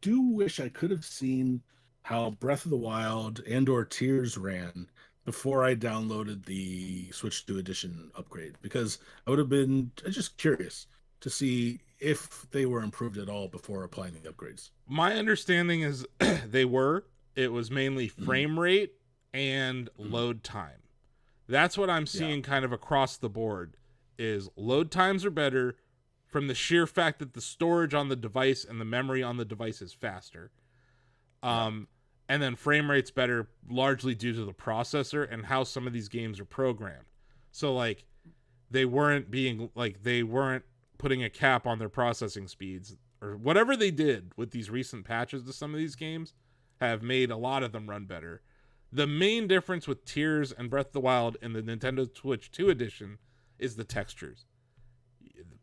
do wish I could have seen how Breath of the Wild and or Tears ran before I downloaded the Switch 2 edition upgrade, because I would have been just curious to see if they were improved at all before applying the upgrades. My understanding is they were. It was mainly frame rate and load time. That's what I'm seeing kind of across the board, is load times are better from the sheer fact that the storage on the device and the memory on the device is faster. And then frame rate's better largely due to the processor and how some of these games are programmed. So like they weren't putting a cap on their processing speeds, or whatever they did with these recent patches to some of these games have made a lot of them run better. The main difference with Tears and Breath of the Wild in the Nintendo Switch 2 edition is the textures,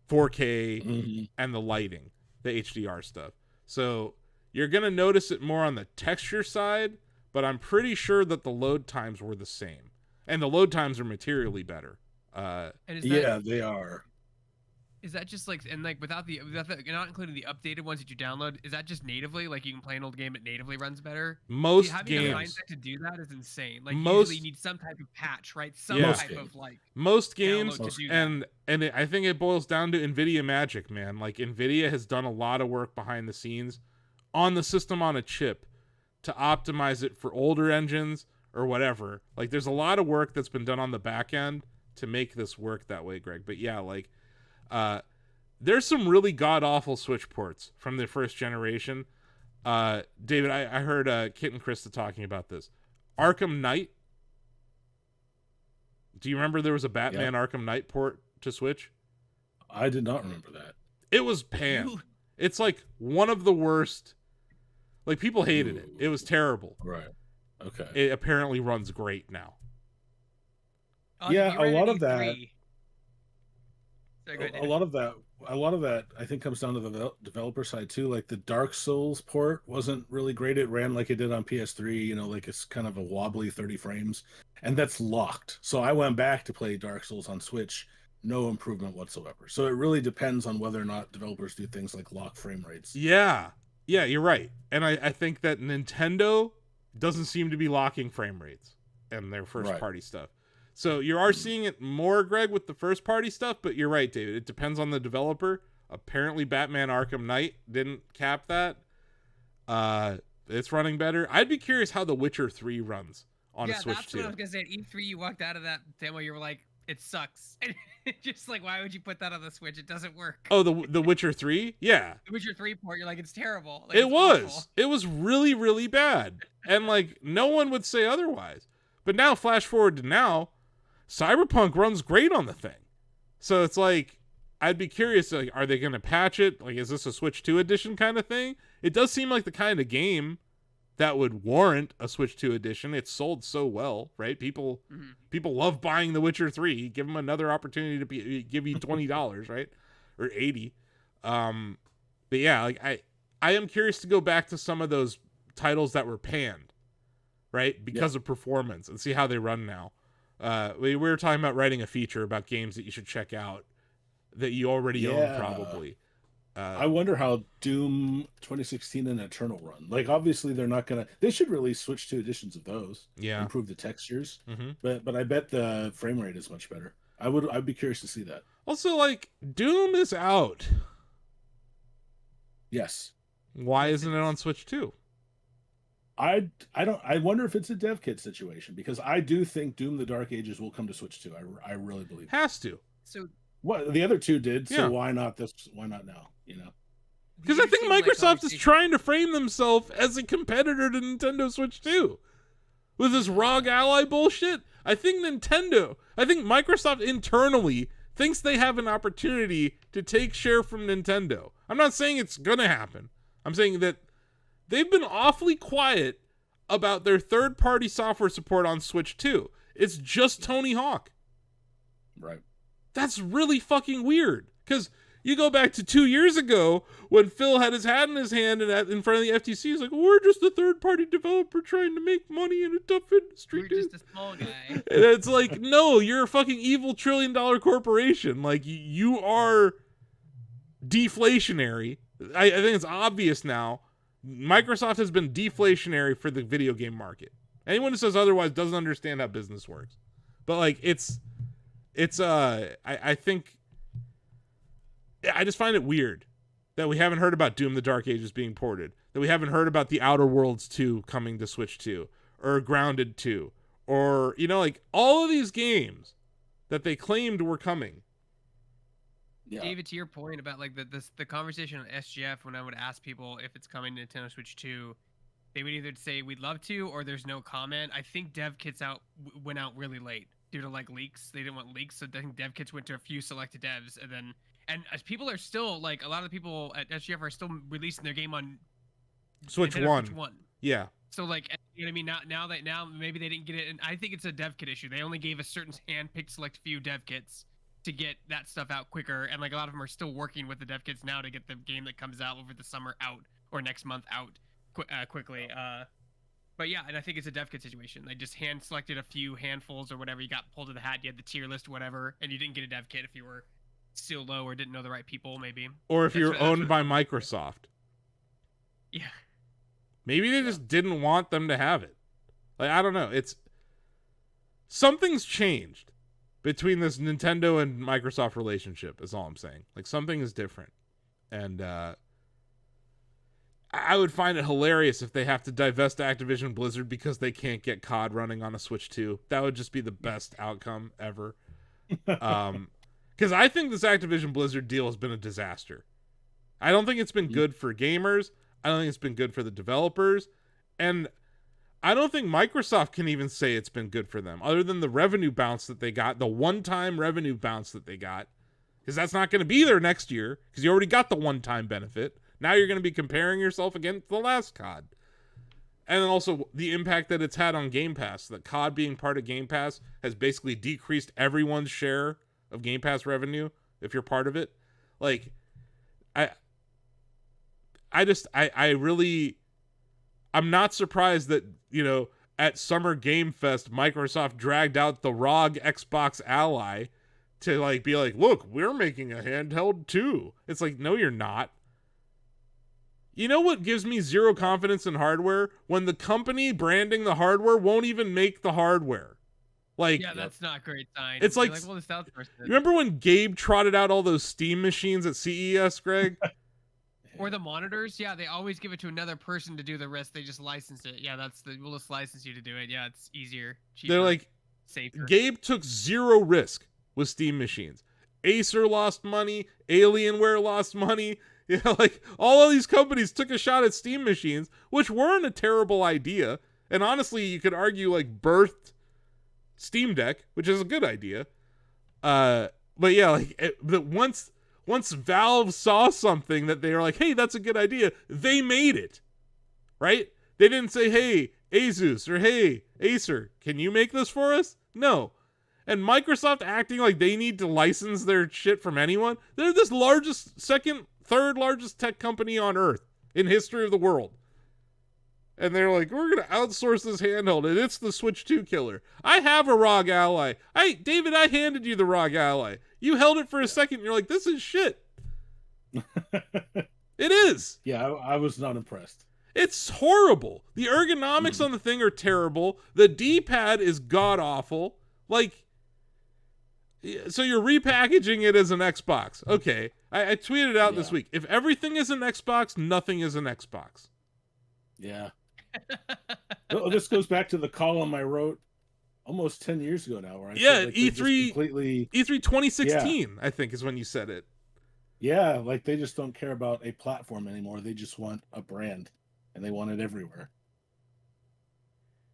4K and the lighting, the HDR stuff. So you're going to notice it more on the texture side, but I'm pretty sure that the load times were the same. And the load times are materially better. They are. Is that just like, and like without not including the updated ones that you download, is that just natively, like you can play an old game, it natively runs better? Most having games. Having a mindset to do that is insane. Like usually you need some type of patch, right? Some type of like. Most games, and I think it boils down to NVIDIA magic, man. Like NVIDIA has done a lot of work behind the scenes on the system on a chip to optimize it for older engines or whatever. Like there's a lot of work that's been done on the back end to make this work that way, Greg. But yeah, like there's some really god-awful Switch ports from the first generation. David, I heard Kit and Krista talking about this. Arkham Knight. Do you remember there was a Batman Arkham Knight port to Switch? I did not remember that. It was panned. It's like one of the worst. Like people hated it. It was terrible. Right. Okay. It apparently runs great now. Yeah, a lot of that. A lot of that I think comes down to the developer side too. Like the Dark Souls port wasn't really great. It ran like it did on PS3, like it's kind of a wobbly 30 frames, and that's locked. So I went back to play Dark Souls on Switch, no improvement whatsoever. So it really depends on whether or not developers do things like lock frame rates. Yeah, you're right. And I think that Nintendo doesn't seem to be locking frame rates in their first party stuff. So you are seeing it more, Greg, with the first party stuff, but you're right, David. It depends on the developer. Apparently Batman Arkham Knight didn't cap that. It's running better. I'd be curious how The Witcher 3 runs on a Switch 2. Yeah, that's what I was going to say. At E3, you walked out of that demo, you were like, it sucks. And just like, why would you put that on the Switch? It doesn't work. Oh, the Witcher 3? Yeah. The Witcher 3 port, you're like, it's terrible. Like, it was. Awful. It was really, really bad. And like, no one would say otherwise. But now, flash forward to now, Cyberpunk runs great on the thing. So it's like, I'd be curious, like, are they going to patch it? Like, is this a Switch 2 edition kind of thing? It does seem like the kind of game that would warrant a Switch 2 edition. It's sold so well, right? People love buying The Witcher 3. Give them another opportunity to give you $20, right? Or $80. But yeah, like I am curious to go back to some of those titles that were panned, right? Because of performance, and see how they run now. We were talking about writing a feature about games that you should check out that you already own, probably. I wonder how Doom 2016 and Eternal run. Like, obviously, they're not gonna. They should release Switch 2 editions of those. Yeah, improve the textures. But I bet the frame rate is much better. I'd be curious to see that. Also, like, Doom is out. Yes. Why isn't it on Switch 2? I wonder if it's a dev kit situation, because I do think Doom the Dark Ages will come to Switch 2. I really believe has to. So what the other two did, so why not this? Why not now? Because I think Microsoft is trying to frame themselves as a competitor to Nintendo Switch 2 with this ROG Ally bullshit. I think Microsoft internally thinks they have an opportunity to take share from Nintendo. I'm not saying it's gonna happen. I'm saying that they've been awfully quiet about their third-party software support on Switch 2. It's just Tony Hawk. Right. That's really fucking weird. Because you go back to 2 years ago when Phil had his hat in his hand and in front of the FTC. He's like, we're just a third-party developer trying to make money in a tough industry. We're just a small guy. And it's like, no, you're a fucking evil $1 trillion corporation. Like, you are deflationary. I think it's obvious now. Microsoft has been deflationary for the video game market. Anyone who says otherwise doesn't understand how business works. But like I think I just find it weird that we haven't heard about Doom the Dark Ages being ported, that we haven't heard about the Outer Worlds 2 coming to Switch 2, or Grounded 2, or like all of these games that they claimed were coming. Yeah. David, to your point about like the conversation on SGF, when I would ask people if it's coming to Nintendo Switch 2, they would either say we'd love to or there's no comment. I think dev kits went out really late due to like leaks. They didn't want leaks, so I think dev kits went to a few selected devs, and as people are still like a lot of the people at SGF are still releasing their game on Switch 1. Yeah. So like, you know what I mean? Now maybe they didn't get it, and I think it's a dev kit issue. They only gave a certain hand-picked select few dev kits to get that stuff out quicker, and like a lot of them are still working with the dev kits now to get the game that comes out over the summer out or next month out quickly. But yeah, and I think it's a dev kit situation. They just hand selected a few handfuls or whatever. You got pulled to the hat, you had the tier list, whatever, and you didn't get a dev kit if you were still low or didn't know the right people, maybe. Or if you're owned by Microsoft. Yeah. Maybe they just didn't want them to have it. Like, I don't know. Something's changed between this Nintendo and Microsoft relationship, is all I'm saying. Like, something is different. And I would find it hilarious if they have to divest Activision Blizzard because they can't get COD running on a Switch 2. That would just be the best outcome ever. Because I think this Activision Blizzard deal has been a disaster. I don't think it's been good for gamers. I don't think it's been good for the developers. And I don't think Microsoft can even say it's been good for them, other than the revenue bounce that they got, the one-time revenue bounce that they got. Because that's not going to be there next year, because you already got the one-time benefit. Now you're going to be comparing yourself against the last COD. And then also the impact that it's had on Game Pass. That COD being part of Game Pass has basically decreased everyone's share of Game Pass revenue, if you're part of it. Like, I'm not surprised that, at Summer Game Fest, Microsoft dragged out the ROG Xbox Ally to like be like, look, we're making a handheld too. It's like, no, you're not. You know what gives me zero confidence in hardware? When the company branding the hardware won't even make the hardware. Like, yeah, that's not a great sign. It's like well, the remember when Gabe trotted out all those Steam machines at CES, Greg? Or the monitors, yeah, they always give it to another person to do the rest. They just license it. Yeah, we'll just license you to do it. Yeah, it's easier, cheaper. They're like, safer. Gabe took zero risk with Steam machines. Acer lost money. Alienware lost money. Like all of these companies took a shot at Steam machines, which weren't a terrible idea. And honestly, you could argue like birthed Steam Deck, which is a good idea. But yeah, like but once Valve saw something that they were like, hey, that's a good idea, they made it, right? They didn't say, hey, Asus, or hey, Acer, can you make this for us? No. And Microsoft acting like they need to license their shit from anyone. They're this third largest tech company on earth in history of the world. And they're like, we're going to outsource this handheld, and it's the Switch 2 killer. I have a ROG Ally. David, I handed you the ROG Ally. You held it for a second, and you're like, this is shit. It is. Yeah, I was not impressed. It's horrible. The ergonomics on the thing are terrible. The D-pad is god-awful. Like, so you're repackaging it as an Xbox. Okay. I tweeted out this week. If everything is an Xbox, nothing is an Xbox. Yeah. Well, this goes back to the column I wrote almost 10 years ago now. Where I said, like, E3 2016, I think, is when you said it. Yeah, like they just don't care about a platform anymore. They just want a brand, and they want it everywhere.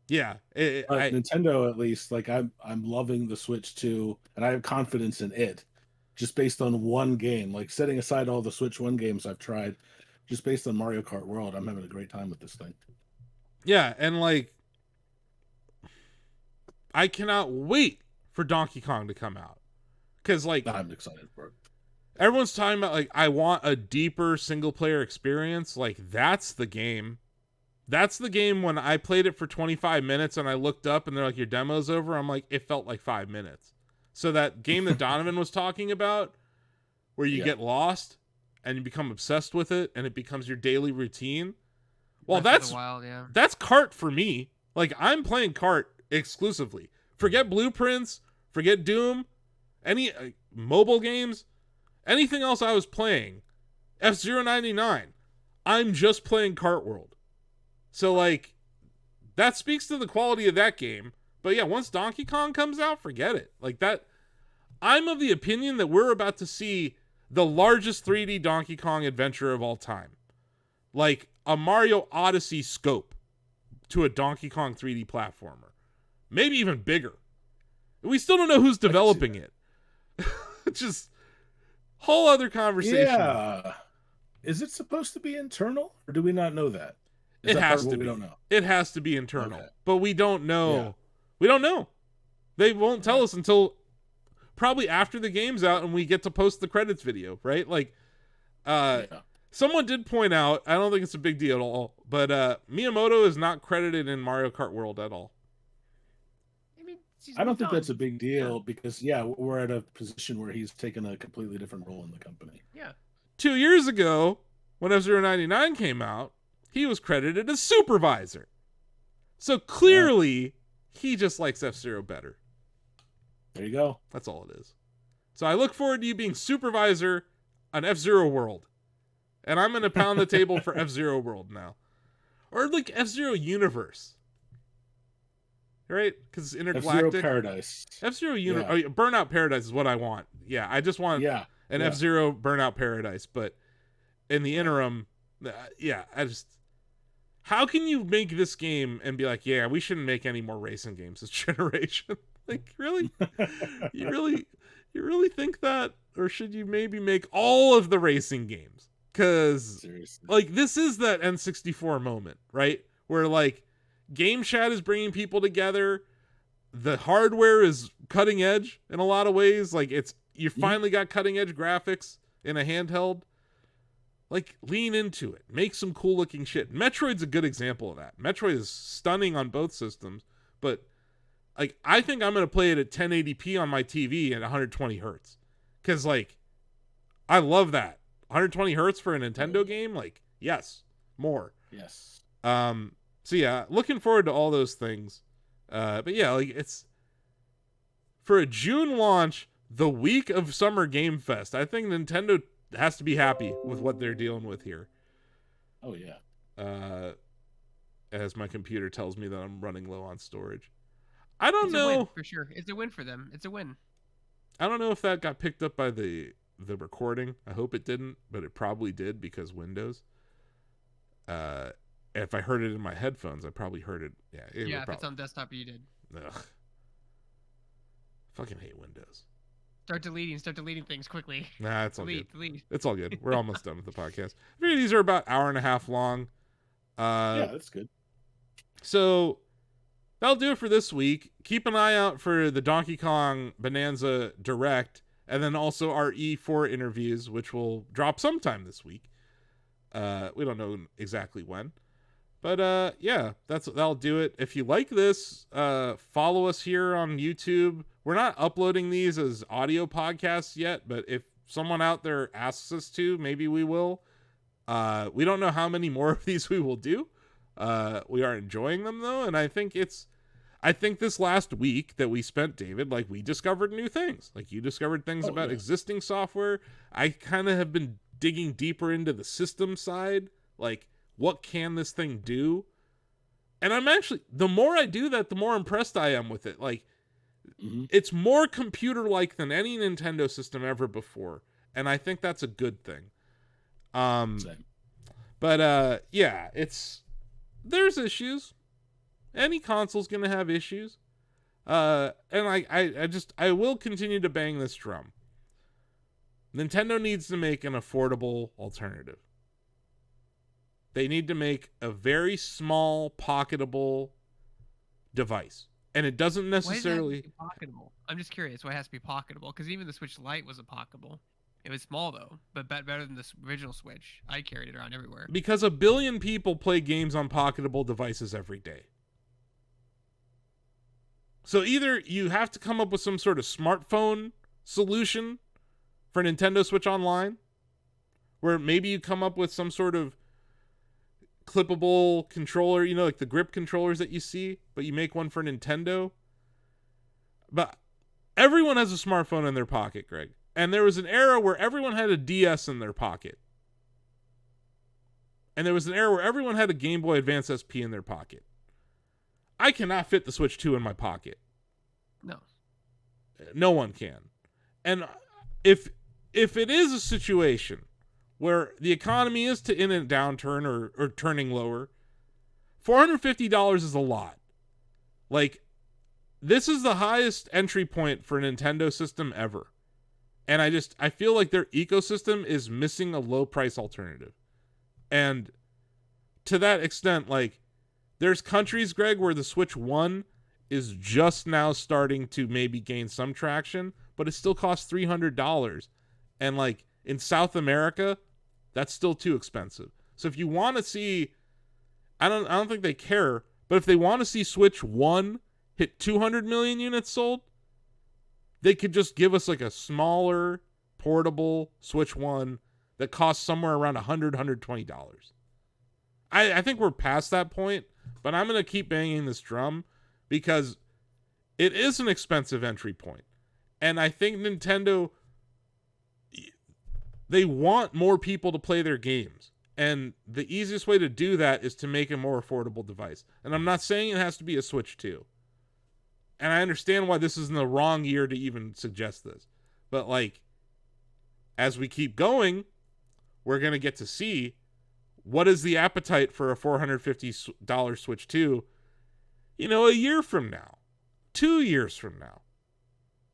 Yeah, Nintendo, at least, like I'm loving the Switch 2, and I have confidence in it. just based on one game. Like setting aside all the Switch 1 games I've tried, just based on Mario Kart World, I'm having a great time with this thing. Yeah, and like I cannot wait for Donkey Kong to come out. Cuz like I'm excited for it. Everyone's talking about like I want a deeper single player experience. Like that's the game. That's the game. When I played it for 25 minutes and I looked up and they're like, your demo's over, I'm like, it felt like 5 minutes. So that game that Donovan was talking about, where you get lost and you become obsessed with it and it becomes your daily routine. Well, that's Kart for me. Like I'm playing Kart exclusively. Forget Blueprints, forget Doom, any mobile games, anything else I was playing. F-Zero 99. I'm just playing Kart World. So like that speaks to the quality of that game. But yeah, once Donkey Kong comes out, forget it. Like that, I'm of the opinion that we're about to see the largest 3D Donkey Kong adventure of all time. Like a Mario Odyssey scope to a Donkey Kong 3D platformer. Maybe even bigger. We still don't know who's developing it. Just whole other conversation. Yeah. Is it supposed to be internal, or do we not know that? It has to be. We don't know. It has to be internal, but we don't know. Yeah. We don't know. They won't tell us until probably after the game's out and we get to post the credits video, right? Like, someone did point out, I don't think it's a big deal at all, but Miyamoto is not credited in Mario Kart World at all. I don't think that's a big deal because, we're at a position where he's taken a completely different role in the company. Yeah. 2 years ago, when F-Zero 99 came out, he was credited as supervisor. So clearly, he just likes F-Zero better. There you go. That's all it is. So I look forward to you being supervisor on F-Zero World. And I'm going to pound the table for F-Zero World now. Or like F-Zero Universe. Right? Because it's intergalactic. F-Zero Paradise. F-Zero Universe. Oh, Burnout Paradise is what I want. Yeah, I just want an F-Zero Burnout Paradise. But in the interim, I just... How can you make this game and be like, yeah, we shouldn't make any more racing games this generation? Like, really? You really think that? Or should you maybe make all of the racing games? Because, like, this is that N64 moment, right? Where, like, Game Chat is bringing people together. The hardware is cutting edge in a lot of ways. Like, you finally got cutting edge graphics in a handheld. Like, lean into it. Make some cool looking shit. Metroid's a good example of that. Metroid is stunning on both systems, but like, I think I'm going to play it at 1080p on my TV at 120 hertz. Cause like, I love that. 120 hertz for a Nintendo game? Like, yes, more. Yes. So yeah, looking forward to all those things. But yeah, like it's for a June launch, the week of Summer Game Fest. I think Nintendo has to be happy with what they're dealing with here. Oh yeah. As my computer tells me that I'm running low on storage. I don't know. It's a win, for sure. It's a win for them. It's a win. I don't know if that got picked up by the recording. I hope it didn't, but it probably did because Windows. If I heard it in my headphones, I probably heard it. Yeah, if it's on desktop, you did. Ugh. Fucking hate Windows. Start deleting things quickly. Nah, it's all good. Delete. It's all good. We're almost done with the podcast. I figure these are about an hour and a half long. That's good. So that'll do it for this week. Keep an eye out for the Donkey Kong Bonanza Direct, and then also our E4 interviews, which will drop sometime this week. We don't know exactly when. But that'll do it. If you like this, follow us here on YouTube. We're not uploading these as audio podcasts yet, but if someone out there asks us to, maybe we will. We don't know how many more of these we will do. We are enjoying them though, and I think this last week that we spent, David, like we discovered new things. Like you discovered things about existing software. I kind of have been digging deeper into the system side, like what can this thing do? And I'm actually, the more I do that, the more impressed I am with it. Like, it's more computer-like than any Nintendo system ever before. And I think that's a good thing. Same. But, there's issues. Any console's going to have issues. And I will continue to bang this drum. Nintendo needs to make an affordable alternative. They need to make a very small, pocketable device. And it doesn't necessarily... Why does it have to be pocketable? I'm just curious why it has to be pocketable. Because even the Switch Lite was a pocketable. It was small, though, but better than the original Switch. I carried it around everywhere. Because 1 billion people play games on pocketable devices every day. So either you have to come up with some sort of smartphone solution for Nintendo Switch Online, where maybe you come up with some sort of clippable controller, you know, like the grip controllers that you see, but you make one for Nintendo. But everyone has a smartphone in their pocket, Greg. And there was an era where everyone had a DS in their pocket. And there was an era where everyone had a Game Boy Advance SP in their pocket. I cannot fit the Switch 2 in my pocket. No. No one can. And if it is a situation where the economy is in a downturn or turning lower, $450 is a lot. Like, this is the highest entry point for a Nintendo system ever. And I feel like their ecosystem is missing a low price alternative. And to that extent, like, there's countries, Greg, where the Switch 1 is just now starting to maybe gain some traction, but it still costs $300. And like in South America, that's still too expensive. So if you want to see, I don't think they care, but if they want to see Switch 1 hit 200 million units sold, they could just give us like a smaller, portable Switch 1 that costs somewhere around $100, $120. I think we're past that point, but I'm going to keep banging this drum because it is an expensive entry point. And I think Nintendo, they want more people to play their games. And the easiest way to do that is to make a more affordable device. And I'm not saying it has to be a Switch 2. And I understand why this is in the wrong year to even suggest this. But like, as we keep going, we're going to get to see what is the appetite for a $450 Switch 2, you know, a year from now, 2 years from now,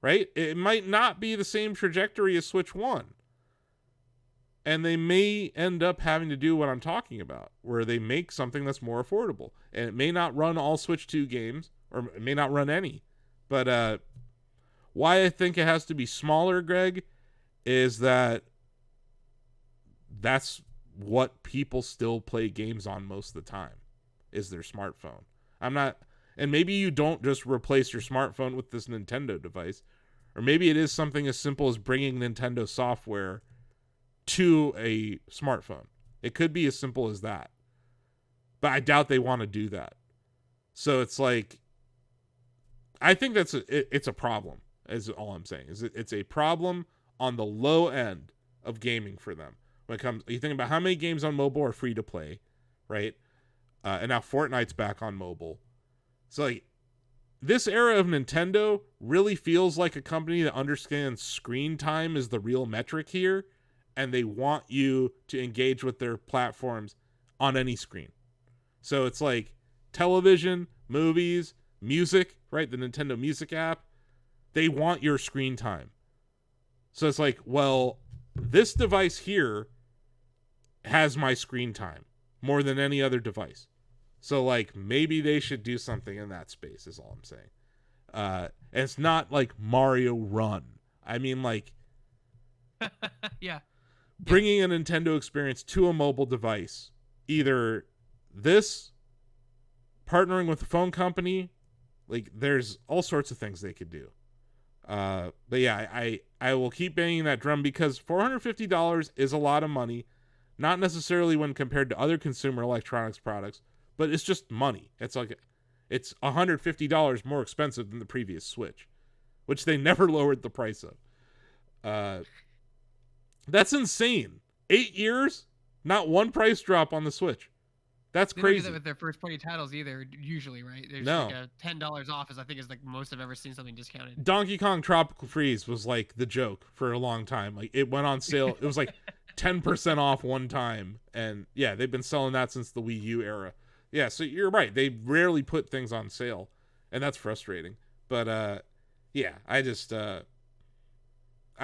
right? It might not be the same trajectory as Switch 1. And they may end up having to do what I'm talking about, where they make something that's more affordable. And it may not run all Switch 2 games, or it may not run any. But why I think it has to be smaller, Greg, is that that's what people still play games on most of the time, is their smartphone. And maybe you don't just replace your smartphone with this Nintendo device, or maybe it is something as simple as bringing Nintendo software to a smartphone. It could be as simple as that, but I doubt they want to do that. So it's like, I think it's a problem, is all I'm saying. It's a problem on the low end of gaming for them. When it comes, you think about how many games on mobile are free to play, right? And now Fortnite's back on mobile. So like, this era of Nintendo really feels like a company that understands screen time is the real metric here, and they want you to engage with their platforms on any screen. So it's like television, movies, music, right? The Nintendo Music app, they want your screen time. So it's like, well, this device here has my screen time more than any other device. So like, maybe they should do something in that space is all I'm saying. And it's not like Mario Run. I mean, like, yeah, bringing a Nintendo experience to a mobile device, either this, partnering with a phone company, like there's all sorts of things they could do. But yeah, I will keep banging that drum because $450 is a lot of money, not necessarily when compared to other consumer electronics products, but it's just money. It's like, it's $150 more expensive than the previous Switch, which they never lowered the price of. That's insane. 8 years, not one price drop on the Switch. That's they crazy. Don't do that with their first party titles either. Usually, right? There's no. like a $10 off is I think is like most I've ever seen something discounted. Donkey Kong Tropical Freeze was like the joke for a long time. Like it went on sale. It was like 10% off one time, and yeah, they've been selling that since the Wii U era. Yeah, so you're right. They rarely put things on sale, and that's frustrating. But yeah, I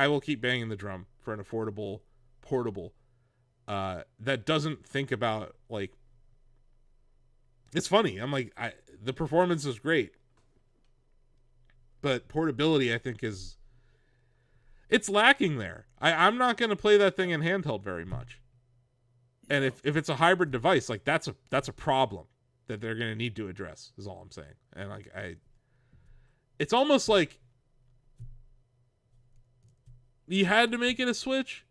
will keep banging the drum for an affordable portable that doesn't think about, like, it's funny. I'm like, the performance is great, but portability, I think, it's lacking there. I'm not going to play that thing in handheld very much. And if it's a hybrid device, like, that's a problem that they're going to need to address, is all I'm saying. And like, it's almost like you had to make it a Switch,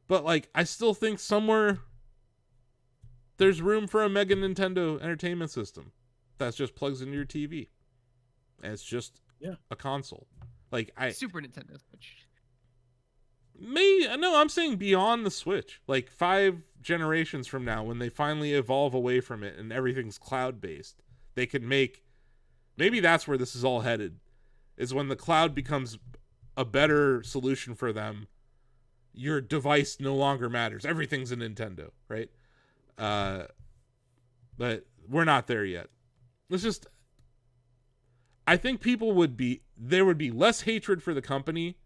but like, I still think somewhere there's room for a Mega Nintendo Entertainment System that's just plugs into your TV. And it's just a console. Like, Super Nintendo Switch. No, I'm saying beyond the Switch. Like 5 generations from now, when they finally evolve away from it and everything's cloud-based, they could make... Maybe that's where this is all headed, is when the cloud becomes a better solution for them. Your device no longer matters. Everything's a Nintendo, right? But we're not there yet. It's just... I think there would be less hatred for the company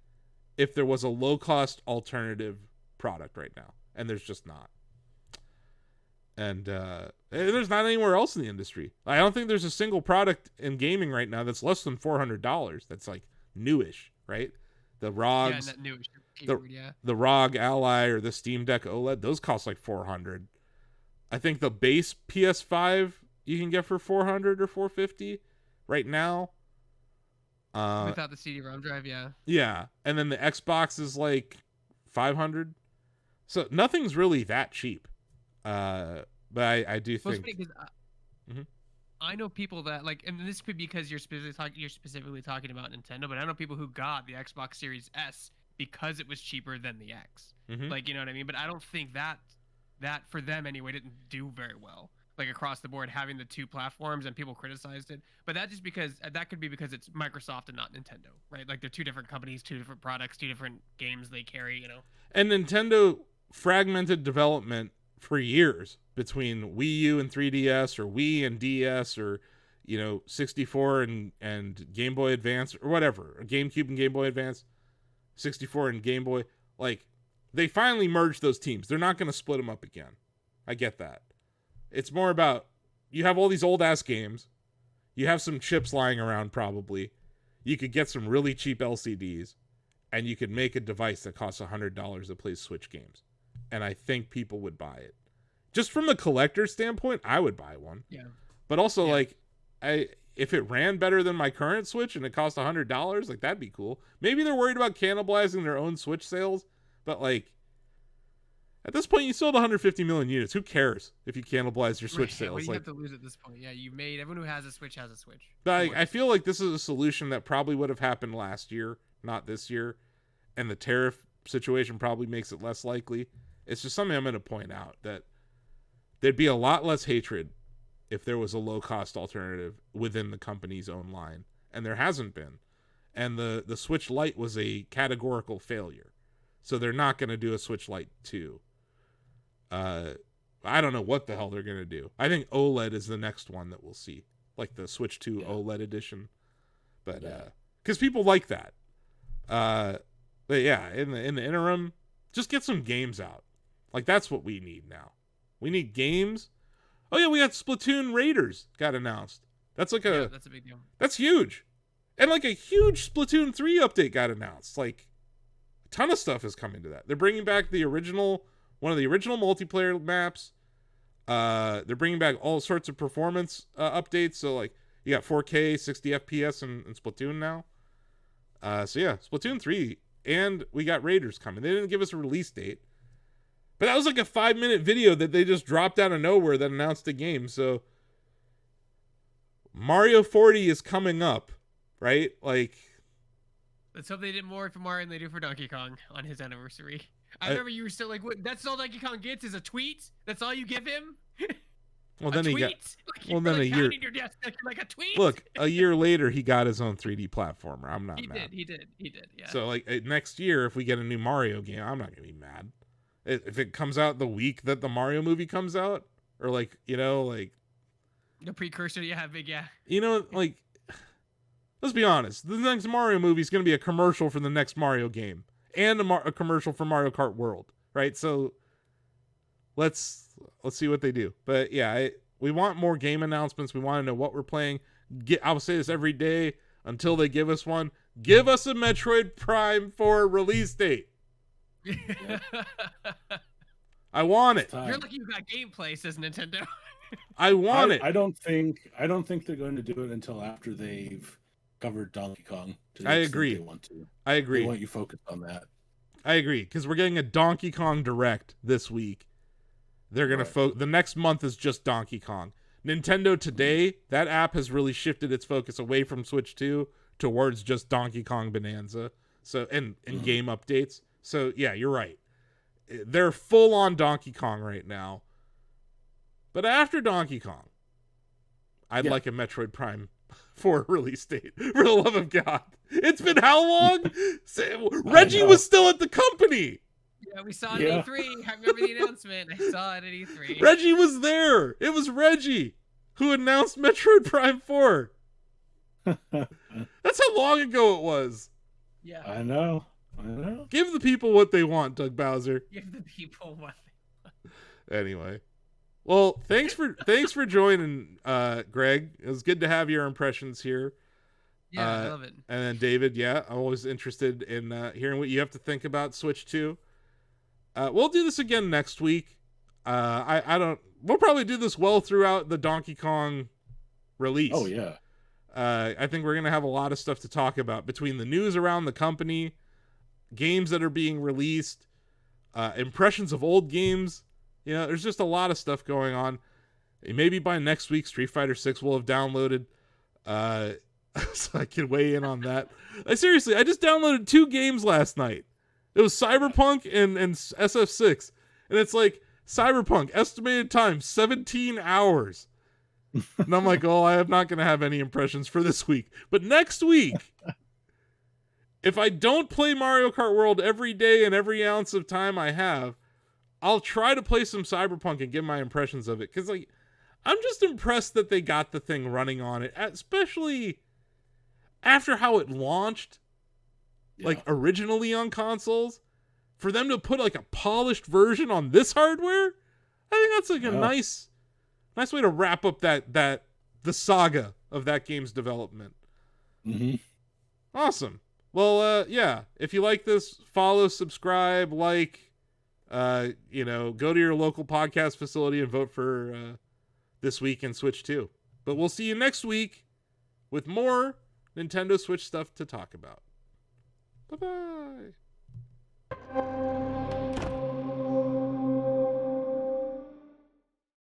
if there was a low-cost alternative product right now. And there's just not. And there's not anywhere else in the industry. I don't think there's a single product in gaming right now that's less than $400. That's like newish, right? The ROGs, that newish the ROG Ally or the Steam Deck OLED, those cost like $400. I think the base PS5 you can get for $400 or $450 right now. Without the CD-ROM drive, yeah, and then the Xbox is like $500. So nothing's really that cheap. But I do think. I know people that like, and this could be because you're specifically talking about Nintendo, but I know people who got the Xbox Series S because it was cheaper than the X. Like, you know what I mean? But I don't think that for them anyway didn't do very well. Like across the board, having the 2 platforms, and people criticized it. But that could be because it's Microsoft and not Nintendo, right? Like they're 2 different companies, 2 different products, 2 different games they carry, you know. And Nintendo fragmented development for years between Wii U and 3DS, or Wii and DS, or 64 and Game Boy Advance, or whatever, or GameCube and Game Boy Advance, 64 and Game Boy. Like, they finally merged those teams. They're not going to split them up again. I get that. It's more about, you have all these old ass games, you have some chips lying around probably, you could get some really cheap LCDs, and you could make a device that costs $100 that plays Switch games. And I think people would buy it. Just from the collector standpoint, I would buy one. Yeah. But also, like, if it ran better than my current Switch and it cost $100, like, that'd be cool. Maybe they're worried about cannibalizing their own Switch sales, but like, at this point, you sold 150 million units. Who cares if you cannibalize your Switch sales? What do you like, have to lose at this point? Yeah, everyone who has a Switch has a Switch. But I feel like this is a solution that probably would have happened last year, not this year. And the tariff situation probably makes it less likely. It's just something I'm going to point out, that there'd be a lot less hatred if there was a low-cost alternative within the company's own line. And there hasn't been. And the Switch Lite was a categorical failure. So they're not going to do a Switch Lite 2. I don't know what the hell they're going to do. I think OLED is the next one that we'll see. Like the Switch 2 OLED edition. But, because people like that. But yeah, in the interim, just get some games out. Like, that's what we need now. We need games. Oh yeah, we got Splatoon Raiders got announced. That's like that's a big deal. That's huge. And like a huge Splatoon 3 update got announced. Like, a ton of stuff is coming to that. They're bringing back one of the original multiplayer maps. They're bringing back all sorts of performance updates. So like, you got 4K, 60 FPS in Splatoon now. So yeah, Splatoon 3, and we got Raiders coming. They didn't give us a release date, but that was like a 5-minute video that they just dropped out of nowhere that announced the game. So Mario 40 is coming up, right? Like, let's hope they did more for Mario than they do for Donkey Kong on his anniversary. I remember you were still like, "What? That's all Donkey Kong gets is a tweet? That's all you give him?" Well, then he got. Well, then a year. Your desk like a tweet. Look, a year later, he got his own 3D platformer. I'm not mad. He did. Yeah. So like, next year, if we get a new Mario game, I'm not gonna be mad. If it comes out the week that the Mario movie comes out, or like, like the precursor you have, big like, let's be honest. The next Mario movie is gonna be a commercial for the next Mario game. and a commercial for Mario Kart World, right? So let's see what they do. But yeah, we want more game announcements. We want to know what we're playing. I will say this every day until they give us one. Give us a Metroid Prime 4 release date. I want it. You're lucky you got gameplay, says Nintendo. I want it. I don't think they're going to do it until after they've covered Donkey Kong. I agree. They want to. I agree. They want you focused on that. I agree, because we're getting a Donkey Kong Direct this week. They're gonna the next month is just Donkey Kong. Nintendo Today, that app has really shifted its focus away from Switch 2 towards just Donkey Kong Bonanza. So and game updates. So yeah, you're right. They're full on Donkey Kong right now. But after Donkey Kong, I'd like a Metroid Prime 4 release date. For the love of God. It's been how long? Reggie was still at the company. Yeah, we saw it at E3. I remember the announcement. I saw it at E3. Reggie was there. It was Reggie who announced Metroid Prime 4. That's how long ago it was. Yeah. I know. Give the people what they want, Doug Bowser. Give the people what they want. Anyway. Well, thanks for joining, Greg. It was good to have your impressions here. Yeah, I love it. And then David, I'm always interested in hearing what you have to think about Switch 2. We'll do this again next week. We'll probably do this well throughout the Donkey Kong release. Oh, yeah. I think we're going to have a lot of stuff to talk about between the news around the company, games that are being released, impressions of old games. You know, there's just a lot of stuff going on. Maybe by next week, Street Fighter 6 will have downloaded, so I can weigh in on that. Seriously, I just downloaded 2 games last night. It was Cyberpunk and SF6. And it's like, Cyberpunk, estimated time, 17 hours. And I'm like, I'm not going to have any impressions for this week. But next week, if I don't play Mario Kart World every day and every ounce of time I have, I'll try to play some Cyberpunk and give my impressions of it. Because, I'm just impressed that they got the thing running on it, especially after how it launched, originally on consoles. For them to put, a polished version on this hardware, I think that's, a nice way to wrap up the saga of that game's development. Mm-hmm. Awesome. Well, if you like this, follow, subscribe, go to your local podcast facility and vote for This Week in Switch 2. But we'll see you next week with more Nintendo Switch stuff to talk about. Bye-bye.